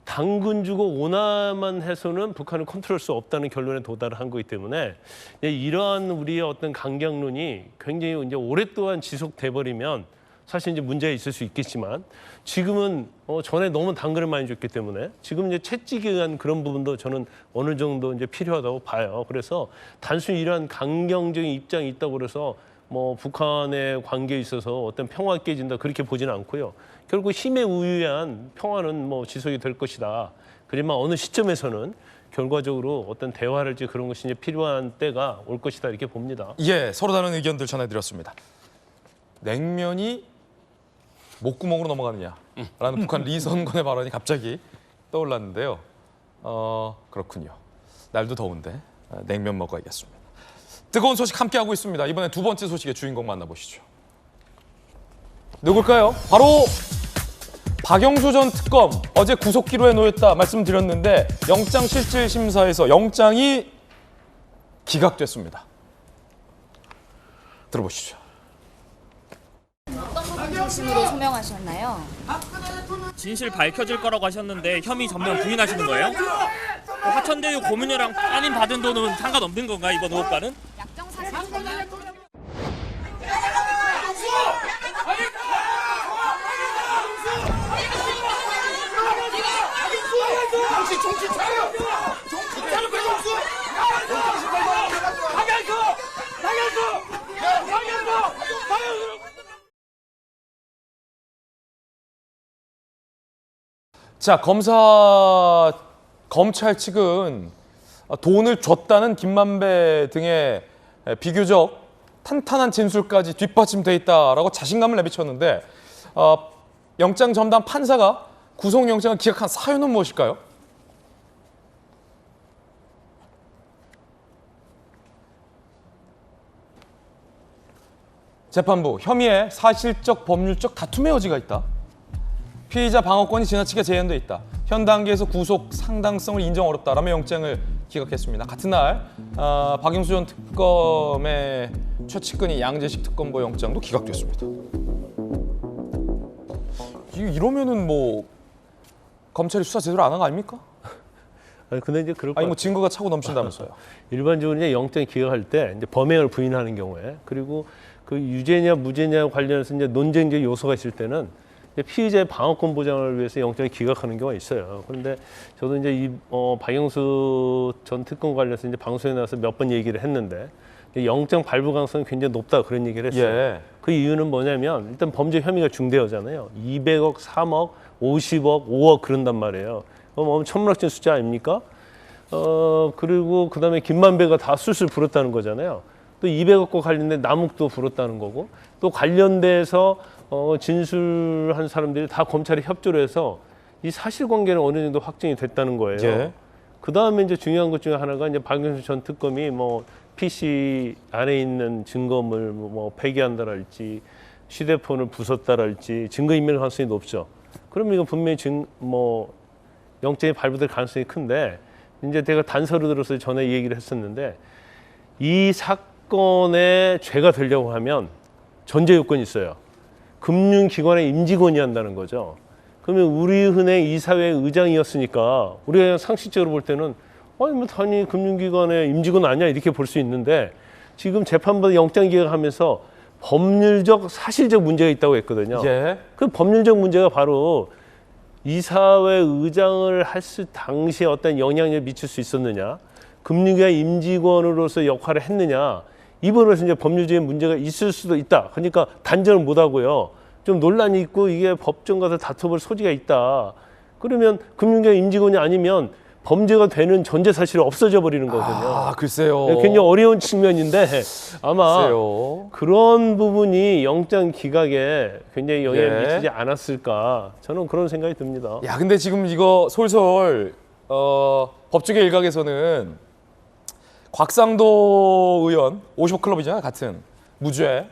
당근 주고 온화만 해서는 북한을 컨트롤할 수 없다는 결론에 도달한 거기 때문에 이러한 우리의 어떤 강경론이 굉장히 이제 오랫동안 지속돼 버리면 사실 이제 문제가 있을 수 있겠지만 지금은 전에 너무 당근을 많이 줬기 때문에 지금 이제 채찍에 의한 그런 부분도 저는 어느 정도 이제 필요하다고 봐요. 그래서 단순히 이러한 강경적인 입장이 있다고 그래서 뭐 북한의 관계에 있어서 어떤 평화가 깨진다 그렇게 보지는 않고요. 결국 힘에 우유한 평화는 뭐 지속이 될 것이다. 그지만 어느 시점에서는 결과적으로 어떤 대화랄지 그런 것이 이제 필요한 때가 올 것이다 이렇게 봅니다. 예, 서로 다른 의견들 전해드렸습니다. 냉면이 목구멍으로 넘어가느냐라는 북한 리선건의 발언이 갑자기 떠올랐는데요. 그렇군요. 날도 더운데 냉면 먹어야겠습니다. 뜨거운 소식 함께하고 있습니다. 이번에 두 번째 소식의 주인공 만나보시죠. 누굴까요? 바로 박영수 전 특검 어제 구속기로에 놓였다 말씀드렸는데 영장실질심사에서 영장이 기각됐습니다. 들어보시죠. 어떤 진심으로 소명하셨나요? 진실 밝혀질 거라고 하셨는데 혐의 전면 부인하시는 거예요? 화천대유 고문료랑 따님 받은 돈은 상관없는 건가 이번 의혹과는? 자, 검찰 측은 돈을 줬다는 김만배 등의 비교적 탄탄한 진술까지 뒷받침돼 있다라고 자신감을 내비쳤는데 영장 전담 판사가 구속영장을 기각한 사유는 무엇일까요? 재판부, 혐의에 사실적, 법률적 다툼의 여지가 있다. 피의자 방어권이 지나치게 제한돼 있다. 현 단계에서 구속 상당성을 인정 어렵다라며 영장을 기각했습니다. 같은 날 박영수 전 특검의 최측근이 양재식 특검보 영장도 기각됐습니다. 이러면은 뭐 검찰이 수사 제대로 안 한 거 아닙니까? 아니 근데 이제 그럴 아니 뭐 증거가 차고 넘친다면서요. 일반적으로 이제 영장 기각할 때 이제 범행을 부인하는 경우에 그리고 그 유죄냐 무죄냐 관련해서 이제 논쟁적 요소가 있을 때는 피의자의 방어권 보장을 위해서 영장을 기각하는 경우가 있어요. 그런데 저도 이제 박영수 전 특검 관련해서 이제 방송에 나와서 몇 번 얘기를 했는데 영장 발부 가능성이 굉장히 높다 그런 얘기를 했어요. 예. 그 이유는 뭐냐면 일단 범죄 혐의가 중대하잖아요. 200억, 3억, 50억, 5억 그런단 말이에요. 천문학적 숫자 아닙니까? 그리고 그다음에 김만배가 다 술술 불었다는 거잖아요. 또 200억과 관련된 남욱도 불었다는 거고 또 관련돼서 진술한 사람들이 다 검찰에 협조를 해서 이 사실관계는 어느 정도 확정이 됐다는 거예요. 예. 그 다음에 이제 중요한 것 중에 하나가 이제 박영수 전 특검이 뭐 PC 안에 있는 증거물 뭐 폐기한다랄지 휴대폰을 부쉈다랄지 증거인멸 가능성이 높죠. 그러면 이거 분명히 영장이 발부될 가능성이 큰데 이제 제가 단서를 들어서 전에 얘기를 했었는데 이 사건에 죄가 되려고 하면 전제 요건이 있어요. 금융기관의 임직원이 한다는 거죠. 그러면 우리은행 이사회 의장이었으니까 우리가 그냥 상식적으로 볼 때는 아니 뭐 당연히 금융기관의 임직원 아니야 이렇게 볼 수 있는데 지금 재판부에서 영장 기각하면서 법률적 사실적 문제가 있다고 했거든요. 예. 그 법률적 문제가 바로 이사회 의장을 했을 당시에 어떤 영향력을 미칠 수 있었느냐, 금융기관 임직원으로서 역할을 했느냐, 이 부분에서 이제 법률적인 문제가 있을 수도 있다. 그러니까 단정을 못 하고요. 좀 논란이 있고 이게 법정 가서 다퉈볼 소지가 있다. 그러면 금융기관 임직원이 아니면 범죄가 되는 전제 사실이 없어져 버리는 거거든요. 글쎄요. 굉장히 어려운 측면인데 아마 글쎄요. 그런 부분이 영장 기각에 굉장히 영향을 예. 미치지 않았을까. 저는 그런 생각이 듭니다. 야, 근데 지금 이거 솔솔 법조계 일각에서는 곽상도 의원 55클럽이잖아요. 같은 무죄.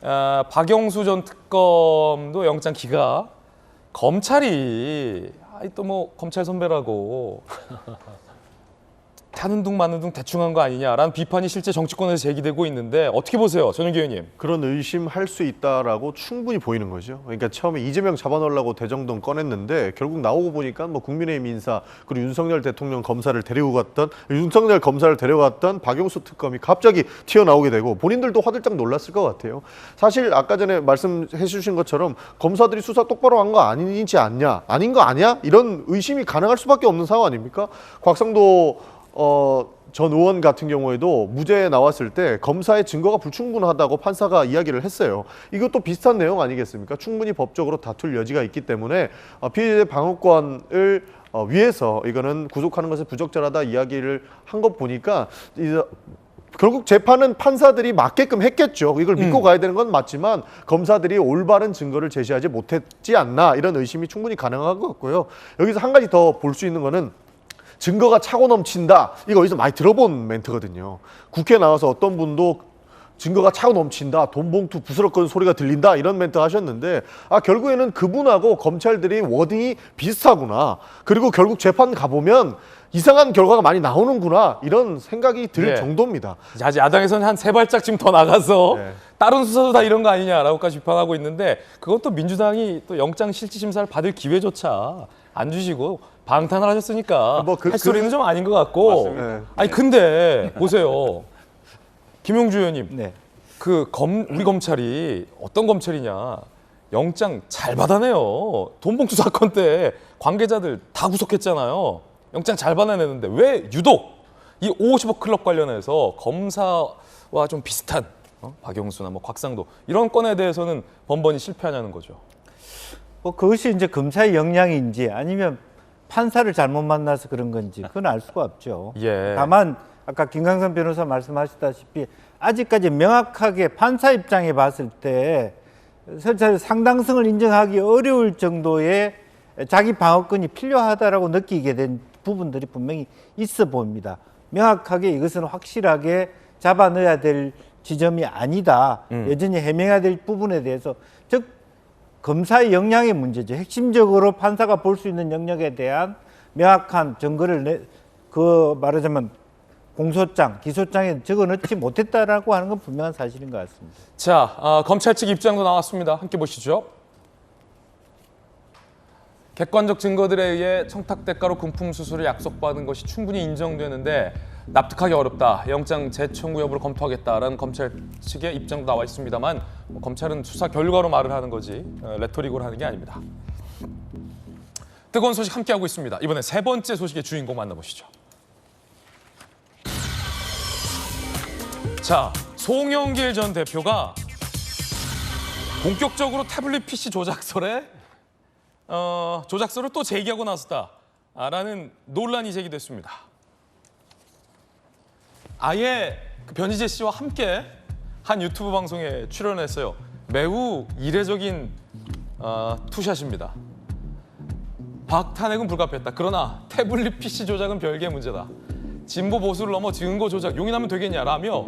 박영수 전 특검도 영장 기각. 검찰이 또 뭐 검찰 선배라고 타는 둥 마는 둥 대충 한 거 아니냐라는 비판이 실제 정치권에서 제기되고 있는데 어떻게 보세요, 전용기 의원님? 그런 의심할 수 있다라고 충분히 보이는 거죠. 그러니까 처음에 이재명 잡아넣으려고 대정동 꺼냈는데 결국 나오고 보니까 뭐 국민의힘 인사 그리고 윤석열 대통령 검사를 데리고 갔던 윤석열 검사를 데려갔던 박영수 특검이 갑자기 튀어나오게 되고 본인들도 화들짝 놀랐을 것 같아요. 사실 아까 전에 말씀해 주신 것처럼 검사들이 수사 똑바로 한 거 아니지 않냐, 아닌 거 아니야? 이런 의심이 가능할 수밖에 없는 상황 아닙니까? 곽상도 전 의원 같은 경우에도 무죄에 나왔을 때 검사의 증거가 불충분하다고 판사가 이야기를 했어요. 이것도 비슷한 내용 아니겠습니까? 충분히 법적으로 다툴 여지가 있기 때문에 피해자의 방어권을 위해서 이거는 구속하는 것이 부적절하다 이야기를 한 것 보니까 결국 재판은 판사들이 맞게끔 했겠죠. 이걸 믿고 가야 되는 건 맞지만 검사들이 올바른 증거를 제시하지 못했지 않나 이런 의심이 충분히 가능한 것 같고요. 여기서 한 가지 더 볼 수 있는 거는 증거가 차고 넘친다. 이거 어디서 많이 들어본 멘트거든요. 국회에 나와서 어떤 분도 증거가 차고 넘친다. 돈 봉투 부스럭거리는 소리가 들린다. 이런 멘트 하셨는데 결국에는 그분하고 검찰들이 워딩이 비슷하구나. 그리고 결국 재판 가보면 이상한 결과가 많이 나오는구나. 이런 생각이 들 정도입니다. 아직 야당에서는 한 3발짝쯤 더 나가서 다른 수사도 다 이런 거 아니냐라고까지 비판하고 있는데 그것도 민주당이 또 영장 실질심사를 받을 기회조차 안 주시고 방탄을 하셨으니까 할 소리는 좀 아닌 것 같고. 아니 근데 보세요, 김용주 의원님, 우리 검찰이 어떤 검찰이냐? 영장 잘 받아내요. 돈봉투 사건 때 관계자들 다 구속했잖아요. 영장 잘 받아내는데 왜 유독 이 55 클럽 관련해서 검사와 좀 비슷한 박영수나 뭐 곽상도 이런 건에 대해서는 번번이 실패하냐는 거죠. 그것이 이제 검사의 역량인지 아니면 판사를 잘못 만나서 그런 건지 그건 알 수가 없죠. 다만 아까 김강선 변호사 말씀하셨다시피 아직까지 명확하게 판사 입장에 봤을 때 상당성을 인정하기 어려울 정도의 자기 방어권이 필요하다라고 느끼게 된 부분들이 분명히 있어 보입니다. 명확하게 이것은 확실하게 잡아 넣어야 될 지점이 아니다. 여전히 해명해야 될 부분에 대해서 즉 검사의 역량의 문제죠. 핵심적으로 판사가 볼 수 있는 영역에 대한 명확한 증거를 말하자면 공소장, 기소장에 적어넣지 못했다라고 하는 건 분명한 사실인 것 같습니다. 자, 검찰 측 입장도 나왔습니다. 함께 보시죠. 객관적 증거들에 의해 청탁대가로 금품 수수를 약속받은 것이 충분히 인정되는데 납득하기 어렵다. 영장 재청구 여부를 검토하겠다라는 검찰 측의 입장도 나와 있습니다만 검찰은 수사 결과로 말을 하는 거지 레토릭으로 하는 게 아닙니다. 뜨거운 소식 함께하고 있습니다. 이번엔 세 번째 소식의 주인공 만나보시죠. 자, 송영길 전 대표가 본격적으로 태블릿 PC 조작설에 조작설을 또 제기하고 나섰다라는 논란이 제기됐습니다. 아예 그 변희재 씨와 함께 한 유튜브 방송에 출연했어요. 매우 이례적인 투샷입니다. 박탄핵은 불가피했다. 그러나 태블릿 PC 조작은 별개의 문제다. 진보 보수를 넘어 증거 조작 용인하면 되겠냐라며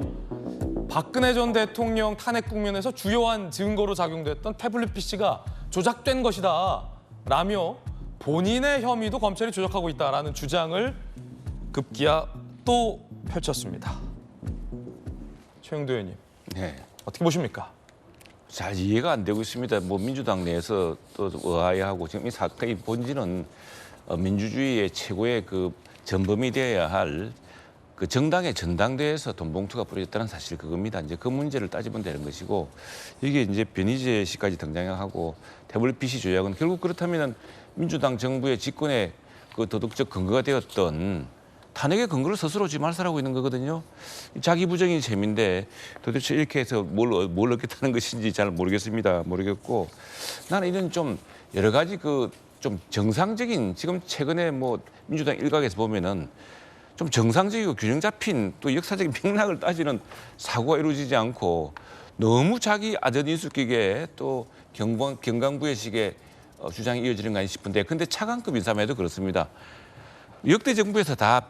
박근혜 전 대통령 탄핵 국면에서 주요한 증거로 작용됐던 태블릿 PC가 조작된 것이다 라며 본인의 혐의도 검찰이 조작하고 있다라는 주장을 급기야 또 펼쳤습니다. 최영도 의원님, 어떻게 보십니까? 잘 이해가 안 되고 있습니다. 뭐 민주당 내에서 또 의아해하고 지금 이 사건의 본질은 민주주의의 최고의 그 전범이 되어야 할 그 정당의 전당대회에서 돈봉투가 뿌려졌다는 사실 그겁니다. 이제 그 문제를 따지면 되는 것이고 이게 이제 변희재 씨까지 등장하고 태블릿 PC 조작은 결국 그렇다면 민주당 정부의 집권의 그 도덕적 근거가 되었던 탄핵의 근거를 스스로 지금 말살하고 있는 거거든요. 자기 부정이 셈인데 도대체 이렇게 해서 뭘 얻겠다는 것인지 잘 모르겠고 나는 이런 좀 여러 가지 그 좀 정상적인 지금 최근에 뭐 민주당 일각에서 보면은 좀 정상적이고 균형 잡힌 또 역사적인 맥락을 따지는 사고가 이루어지지 않고 너무 자기 아전인수격에 또 경강부회식의 주장이 이어지는 거 아니 싶은데 근데 차관급 인사만 해도 그렇습니다. 역대 정부에서 다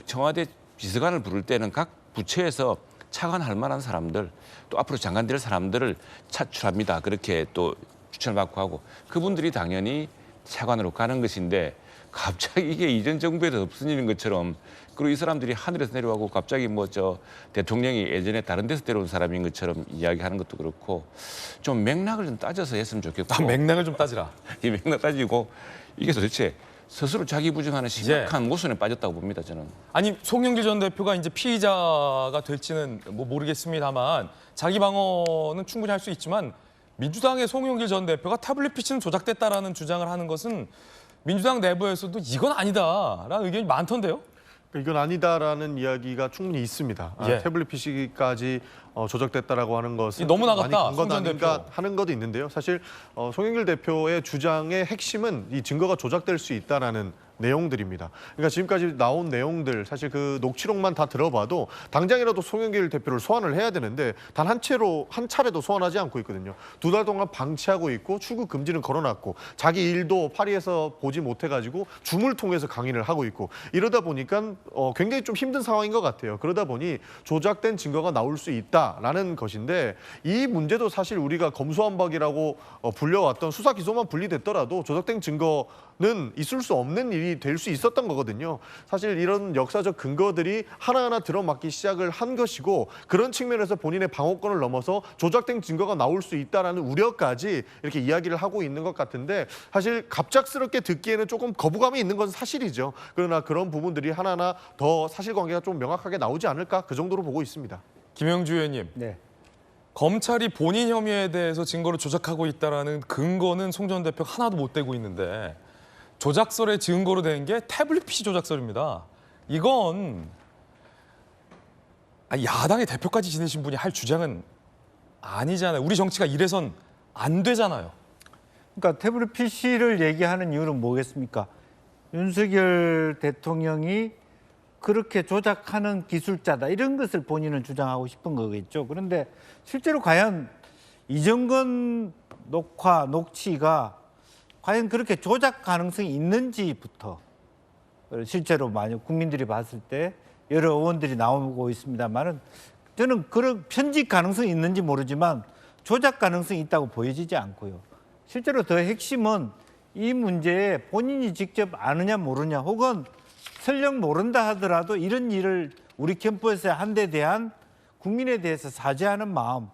청와대 비서관을 부를 때는 각 부처에서 차관할 만한 사람들 또 앞으로 장관 될 사람들을 차출합니다. 그렇게 또 추천을 받고 하고 그분들이 당연히 차관으로 가는 것인데 갑자기 이게 이전 정부에도 없은 일인 것처럼 그리고 이 사람들이 하늘에서 내려가고 갑자기 뭐 저 대통령이 예전에 다른 데서 데려온 사람인 것처럼 이야기하는 것도 그렇고 좀 맥락을 좀 따져서 했으면 좋겠고. 맥락을 좀 따지라. 이 맥락 따지고 이게 도대체 스스로 자기 부정하는 심각한 모순에 빠졌다고 봅니다, 저는. 아니 송영길 전 대표가 이제 피의자가 될지는 뭐 모르겠습니다만 자기 방어는 충분히 할 수 있지만 민주당의 송영길 전 대표가 태블릿 PC는 조작됐다라는 주장을 하는 것은 민주당 내부에서도 이건 아니다라는 의견이 많던데요. 이건 아니다라는 이야기가 충분히 있습니다. 예. 태블릿 PC까지 조작됐다라고 하는 것은 너무 나갔다, 많이 건 송 전 아닌가 대표. 하는 것도 있는데요. 사실 송영길 대표의 주장의 핵심은 이 증거가 조작될 수 있다라는 내용들입니다. 그러니까 지금까지 나온 내용들 사실 그 녹취록만 다 들어봐도 당장이라도 송영길 대표를 소환을 해야 되는데 단 한 차례도 소환하지 않고 있거든요. 2달 동안 방치하고 있고 출국 금지는 걸어놨고 자기 일도 파리에서 보지 못해가지고 줌을 통해서 강의를 하고 있고 이러다 보니까 굉장히 좀 힘든 상황인 것 같아요. 그러다 보니 조작된 증거가 나올 수 있다라는 것인데 이 문제도 사실 우리가 검수완박이라고 불려왔던 수사 기소만 분리됐더라도 조작된 증거는 있을 수 없는 일이 될 수 있었던 거거든요. 사실 이런 역사적 근거들이 하나하나 들어맞기 시작을 한 것이고 그런 측면에서 본인의 방어권을 넘어서 조작된 증거가 나올 수 있다라는 우려까지 이렇게 이야기를 하고 있는 것 같은데 사실 갑작스럽게 듣기에는 조금 거부감이 있는 건 사실이죠. 그러나 그런 부분들이 하나하나 더 사실관계가 좀 명확하게 나오지 않을까 그 정도로 보고 있습니다. 김영주 의원님. 네. 검찰이 본인 혐의에 대해서 증거를 조작하고 있다라는 근거는 송 전 대표가 하나도 못 대고 있는데 조작설의 증거로 된 게 태블릿 PC 조작설입니다. 이건 야당의 대표까지 지내신 분이 할 주장은 아니잖아요. 우리 정치가 이래선 안 되잖아요. 그러니까 태블릿 PC를 얘기하는 이유는 뭐겠습니까? 윤석열 대통령이 그렇게 조작하는 기술자다 이런 것을 본인은 주장하고 싶은 거겠죠. 그런데 실제로 과연 이정건 녹화, 녹취가 과연 그렇게 조작 가능성이 있는지부터 실제로 만약 국민들이 봤을 때 여러 의원들이 나오고 있습니다만은 저는 그런 편집 가능성이 있는지 모르지만 조작 가능성이 있다고 보여지지 않고요. 실제로 더 핵심은 이 문제에 본인이 직접 아느냐 모르냐 혹은 설령 모른다 하더라도 이런 일을 우리 캠프에서 한 데 대한 국민에 대해서 사죄하는 마음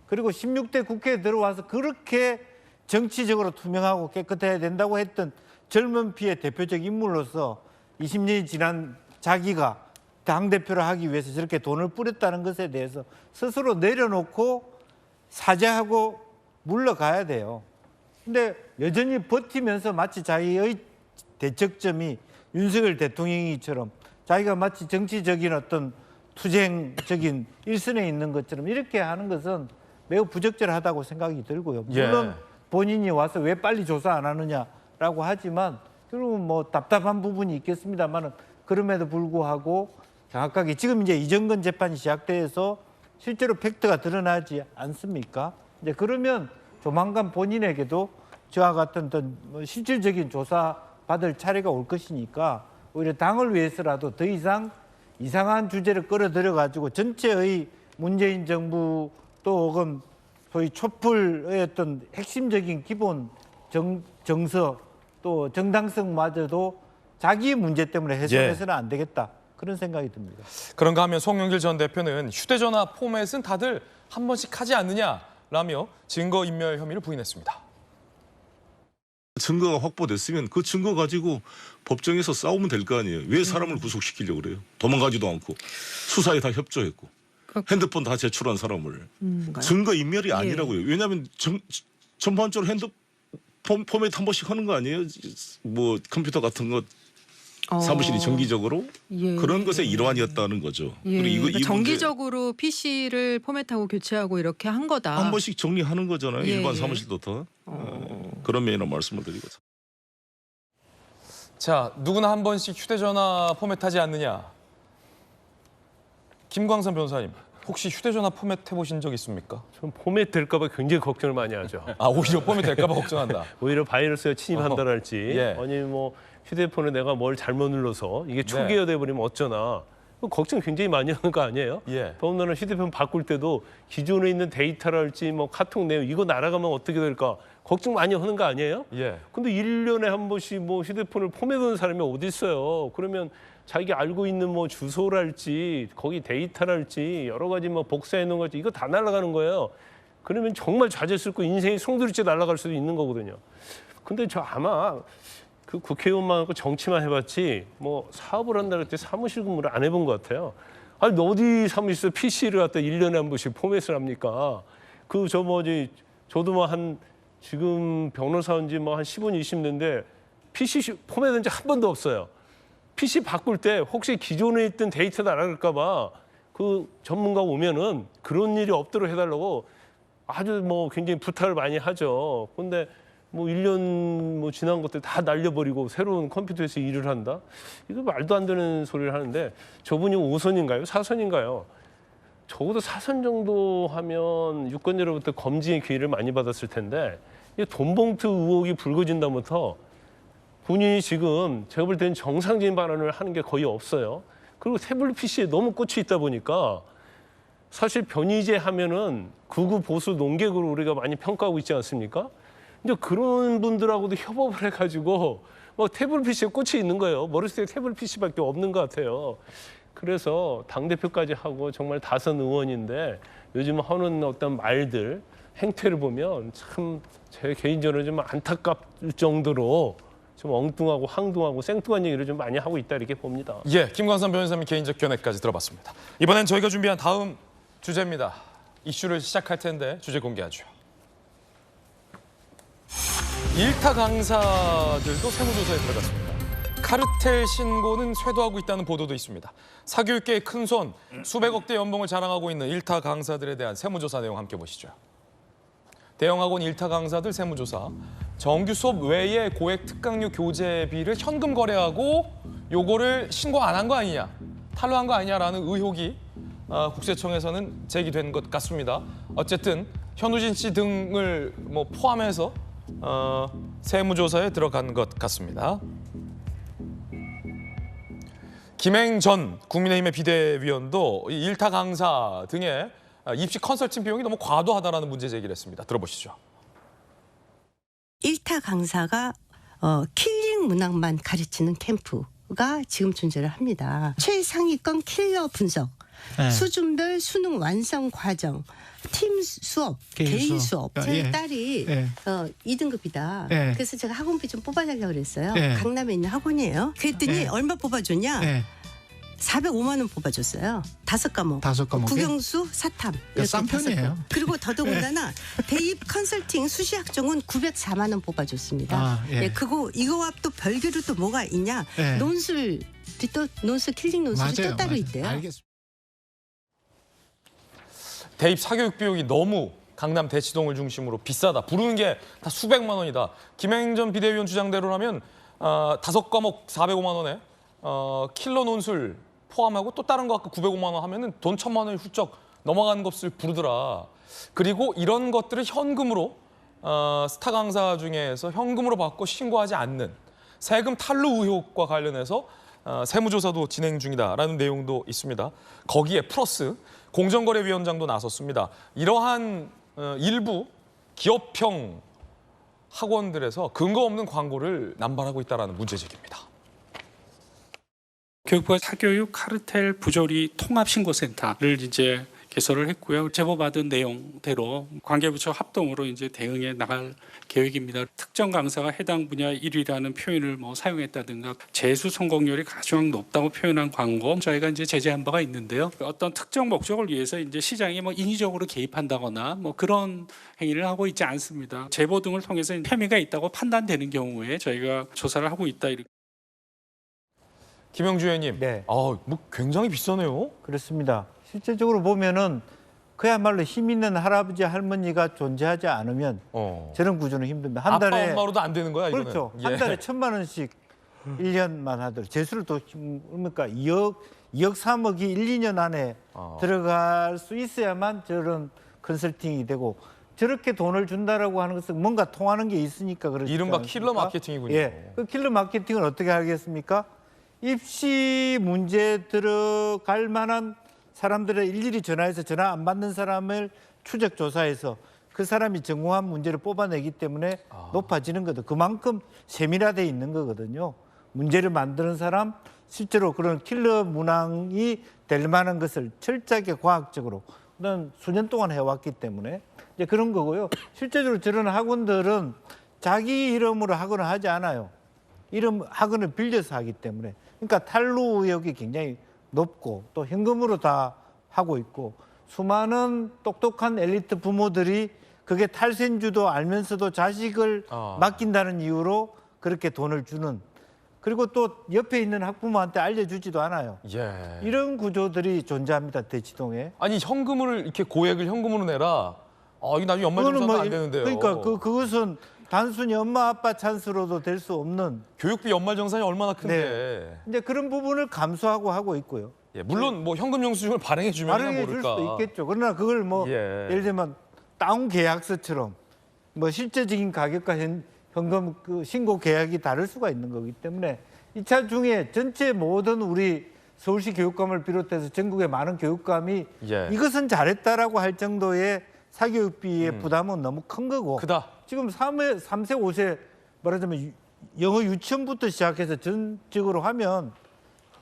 그리고 16대 국회에 들어와서 그렇게 정치적으로 투명하고 깨끗해야 된다고 했던 젊은 피의 대표적 인물로서 20년이 지난 자기가 당대표를 하기 위해서 저렇게 돈을 뿌렸다는 것에 대해서 스스로 내려놓고 사죄하고 물러가야 돼요. 근데 여전히 버티면서 마치 자기의 대척점이 윤석열 대통령이처럼 자기가 마치 정치적인 어떤 투쟁적인 일선에 있는 것처럼 이렇게 하는 것은 매우 부적절하다고 생각이 들고요. 물론 본인이 와서 왜 빨리 조사 안 하느냐라고 하지만 결국은 뭐 답답한 부분이 있겠습니다만 그럼에도 불구하고 정확하게 지금 이제 이정건 재판이 시작돼서 실제로 팩트가 드러나지 않습니까? 이제 그러면 조만간 본인에게도 저와 같은 어떤 실질적인 조사 받을 차례가 올 것이니까 오히려 당을 위해서라도 더 이상 이상한 주제를 끌어들여 가지고 전체의 문재인 정부 또 혹은 소위 촛불의 어떤 핵심적인 기본 정서 또 정당성마저도 자기 문제 때문에 훼손해서는 안 되겠다. 그런 생각이 듭니다. 그런가 하면 송영길 전 대표는 휴대전화 포맷은 다들 한 번씩 하지 않느냐라며 증거인멸 혐의를 부인했습니다. 증거가 확보됐으면 그 증거 가지고 법정에서 싸우면 될 거 아니에요. 왜 사람을 구속시키려고 그래요? 도망가지도 않고 수사에 다 협조했고 핸드폰 다 제출한 사람을 증거인멸이 아니라고요. 왜냐하면 전반적으로 핸드폰 포맷 한 번씩 하는 거 아니에요? 뭐 컴퓨터 같은 것 사무실이 정기적으로 그런 것의 일환이었다는 거죠. 그리고 그러니까 정기적으로 PC를 포맷하고 교체하고 이렇게 한 거다. 한 번씩 정리하는 거잖아요. 일반 사무실도 다. 그런 면이라 말씀을 드리고. 자, 누구나 한 번씩 휴대전화 포맷하지 않느냐. 김광선 변호사님, 혹시 휴대전화 포맷 해보신 적 있습니까? 전 포맷 될까 봐 굉장히 걱정을 많이 하죠. 오히려 포맷 될까 봐 걱정한다. 오히려 바이러스가 침입한다랄지 아니면 뭐 휴대폰에 내가 뭘 잘못 눌러서 이게 초기화돼 버리면 어쩌나 걱정 굉장히 많이 하는 거 아니에요? 더군다나 휴대폰 바꿀 때도 기존에 있는 데이터랄지 뭐 카톡 내용 이거 날아가면 어떻게 될까 걱정 많이 하는 거 아니에요? 근데 1년에 한 번씩 뭐 휴대폰을 포맷하는 사람이 어디 있어요? 그러면 자기가 알고 있는 뭐 주소랄지 거기 데이터랄지 여러 가지 뭐 복사해 놓은 거지 이거 다 날아가는 거예요. 그러면 정말 좌절스럽고 인생이 송두리째 날아갈 수도 있는 거거든요. 근데 저 아마 그 국회의원만 하고 정치만 해봤지 뭐 사업을 한다 그럴 때 사무실 근무를 안 해본 것 같아요. 아니 어디 사무실에서 PC를 갖다 1년에 한 번씩 포맷을 합니까? 그 저 뭐지 저도 뭐 한 지금 변호사 한 지 뭐 한 10년 20년인데 PC 포맷한 지 한 번도 없어요. PC 바꿀 때 혹시 기존에 있던 데이터 날아갈까 봐 그 전문가 오면은 그런 일이 없도록 해달라고 아주 뭐 굉장히 부탁을 많이 하죠. 근데 뭐 1년 뭐 지난 것들 다 날려버리고 새로운 컴퓨터에서 일을 한다? 이거 말도 안 되는 소리를 하는데 저분이 5선인가요? 4선인가요? 적어도 4선 정도 하면 유권자로부터 검증의 기회를 많이 받았을 텐데 이 돈봉투 의혹이 불거진다부터 본인이 지금 제가 볼 때는 정상적인 발언을 하는 게 거의 없어요. 그리고 태블릿 PC에 너무 꽂혀 있다 보니까 사실 변희재 하면은 극우 보수 농객으로 우리가 많이 평가하고 있지 않습니까? 이제 그런 분들하고도 협업을 해가지고 뭐 태블릿 PC에 꽂혀 있는 거예요. 머릿속에 태블릿 PC밖에 없는 것 같아요. 그래서 당대표까지 하고 정말 다선 의원인데 요즘 하는 어떤 말들, 행태를 보면 참 제 개인적으로 좀 안타깝을 정도로 좀 엉뚱하고 항둥하고 생뚱한 얘기를 좀 많이 하고 있다 이렇게 봅니다. 김광선 변호사님 개인적 견해까지 들어봤습니다. 이번엔 저희가 준비한 다음 주제입니다. 이슈를 시작할 텐데 주제 공개하죠. 일타 강사들도 세무조사에 들어갔습니다. 카르텔 신고는 쇄도하고 있다는 보도도 있습니다. 사교육계의 큰손, 수백억대 연봉을 자랑하고 있는 일타 강사들에 대한 세무조사 내용 함께 보시죠. 대형학원 일타 강사들 세무조사. 정규 수업 외에 고액 특강료 교재비를 현금 거래하고 요거를 신고 안 한 거 아니냐, 탈루한 거 아니냐라는 의혹이 국세청에서는 제기된 것 같습니다. 어쨌든 현우진 씨 등을 뭐 포함해서 세무조사에 들어간 것 같습니다. 김행 전 국민의힘의 비대위원도 이 일타 강사 등의 입시 컨설팅 비용이 너무 과도하다라는 문제 제기를 했습니다. 들어보시죠. 일타 강사가 킬링 문학만 가르치는 캠프가 지금 존재를 합니다. 최상위권 킬러 분석, 수준별 수능 완성 과정, 팀 수업, 개인 수업. 제 딸이 2등급이다. 그래서 제가 학원비 좀 뽑아달라고 그랬어요. 강남에 있는 학원이에요. 그랬더니 얼마 뽑아줬냐? 405만 원 뽑아줬어요. 5과목. 국영수, 사탐. 싼 편이에요. 그리고 더더군다나 대입 컨설팅 수시학종은 904만 원 뽑아줬습니다. 이거와 또 별개로 또 뭐가 있냐? 논술 킬링 논술이 또 따로 있대요. 알겠습니다. 대입 사교육 비용이 너무 강남 대치동을 중심으로 비싸다. 부르는 게 다 수백만 원이다. 김행 전 비대위원 주장대로라면 5과목 405만 원에 킬러 논술 포함하고 또 다른 거 아까 905만 원 하면은 돈 1,000만 원이 훌쩍 넘어가는 것을 부르더라. 그리고 이런 것들을 현금으로 스타 강사 중에서 현금으로 받고 신고하지 않는 세금 탈루 의혹과 관련해서 세무조사도 진행 중이다라는 내용도 있습니다. 거기에 플러스 공정거래위원장도 나섰습니다. 이러한 일부 기업형 학원들에서 근거 없는 광고를 남발하고 있다는 문제 제기입니다. 교육부가 사교육 카르텔 부조리 통합신고센터를 이제 개설을 했고요. 제보받은 내용대로 관계부처 합동으로 이제 대응해 나갈 계획입니다. 특정 강사가 해당 분야 1위라는 표현을 뭐 사용했다든가 재수 성공률이 가장 높다고 표현한 광고 저희가 이제 제재한 바가 있는데요. 어떤 특정 목적을 위해서 이제 시장에 뭐 인위적으로 개입한다거나 뭐 그런 행위를 하고 있지 않습니다. 제보 등을 통해서 혐의가 있다고 판단되는 경우에 저희가 조사를 하고 있다. 김영주 의원님, 뭐 굉장히 비싸네요. 그렇습니다. 실제적으로 보면은 그야말로 힘 있는 할아버지 할머니가 존재하지 않으면 저런 구조는 힘듭니다. 한 달에 아빠 엄마로도 안 되는 거야 이거는. 그렇죠. 한 달에 1,000만 원씩 1년만 하더라도 재수를 또 그러니까 2억 3억이 1, 2년 안에 들어갈 수 있어야만 저런 컨설팅이 되고 저렇게 돈을 준다라고 하는 것은 뭔가 통하는 게 있으니까 그렇죠. 이른바 킬러 마케팅이군요. 그 킬러 마케팅을 어떻게 하겠습니까? 입시 문제 들어갈 만한 사람들을 일일이 전화해서 전화 안 받는 사람을 추적 조사해서 그 사람이 전공한 문제를 뽑아내기 때문에 높아지는 거죠. 그만큼 세밀화되어 있는 거거든요. 문제를 만드는 사람, 실제로 그런 킬러 문항이 될 만한 것을 철저하게 과학적으로 수년 동안 해왔기 때문에 이제 그런 거고요. 실제적으로 저런 학원들은 자기 이름으로 학원을 하지 않아요. 이름 학원을 빌려서 하기 때문에. 그러니까 탈루 의혹이 굉장히 높고 또 현금으로 다 하고 있고 수많은 똑똑한 엘리트 부모들이 그게 탈세인지도 알면서도 자식을 맡긴다는 이유로 그렇게 돈을 주는, 그리고 또 옆에 있는 학부모한테 알려주지도 않아요. 예. 이런 구조들이 존재합니다. 대치동에. 아니 현금을 이렇게 고액을 현금으로 내라. 이거 나중에 연말정산도 안 되는데요. 그러니까 그것은 단순히 엄마 아빠 찬스로도 될 수 없는, 교육비 연말정산이 얼마나 큰데. 네. 이제 그런 부분을 감수하고 하고 있고요. 예, 물론 뭐 현금 영수증을 발행해 주면 발행해 줄 모를까. 수도 있겠죠. 그러나 그걸 뭐 예를 들면 다운 계약서처럼 뭐 실제적인 가격과 현금 그 신고 계약이 다를 수가 있는 거기 때문에 이 차 중에 전체 모든 우리 서울시 교육감을 비롯해서 전국의 많은 교육감이 이것은 잘했다라고 할 정도의 사교육비의 부담은 너무 큰 거고. 크다. 지금 3세, 5세 말하자면 영어 유치원부터 시작해서 전적으로 하면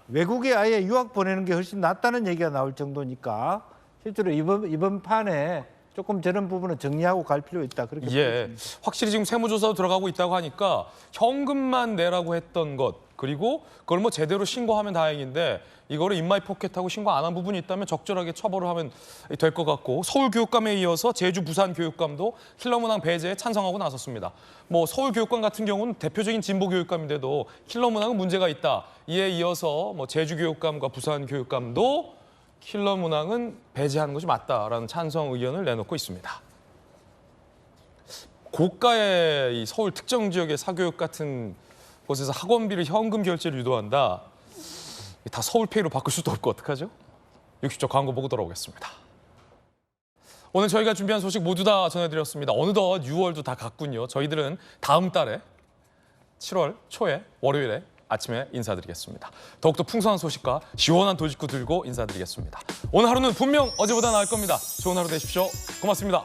외국에 아예 유학 보내는 게 훨씬 낫다는 얘기가 나올 정도니까 실제로 이번 판에 조금 저런 부분은 정리하고 갈 필요 있다. 그렇게 보겠습니다. 확실히 지금 세무조사도 들어가고 있다고 하니까 현금만 내라고 했던 것, 그리고 그걸 뭐 제대로 신고하면 다행인데 이거를 인마이 포켓하고 신고 안 한 부분이 있다면 적절하게 처벌을 하면 될 것 같고, 서울교육감에 이어서 제주, 부산 교육감도 킬러문항 배제에 찬성하고 나섰습니다. 뭐 서울교육감 같은 경우는 대표적인 진보 교육감인데도 킬러문항은 문제가 있다. 이에 이어서 뭐 제주 교육감과 부산 교육감도 킬러 문항은 배제하는 것이 맞다라는 찬성 의견을 내놓고 있습니다. 고가의 이 서울 특정 지역의 사교육 같은 곳에서 학원비를 현금 결제를 유도한다. 다 서울페이로 바꿀 수도 없고 어떡하죠? 60초 광고 보고 돌아오겠습니다. 오늘 저희가 준비한 소식 모두 다 전해드렸습니다. 어느덧 6월도 다 갔군요. 저희들은 다음 달에 7월 초에 월요일에 아침에 인사드리겠습니다. 더욱더 풍성한 소식과 시원한 돌직구 들고 인사드리겠습니다. 오늘 하루는 분명 어제보다 나을 겁니다. 좋은 하루 되십시오. 고맙습니다.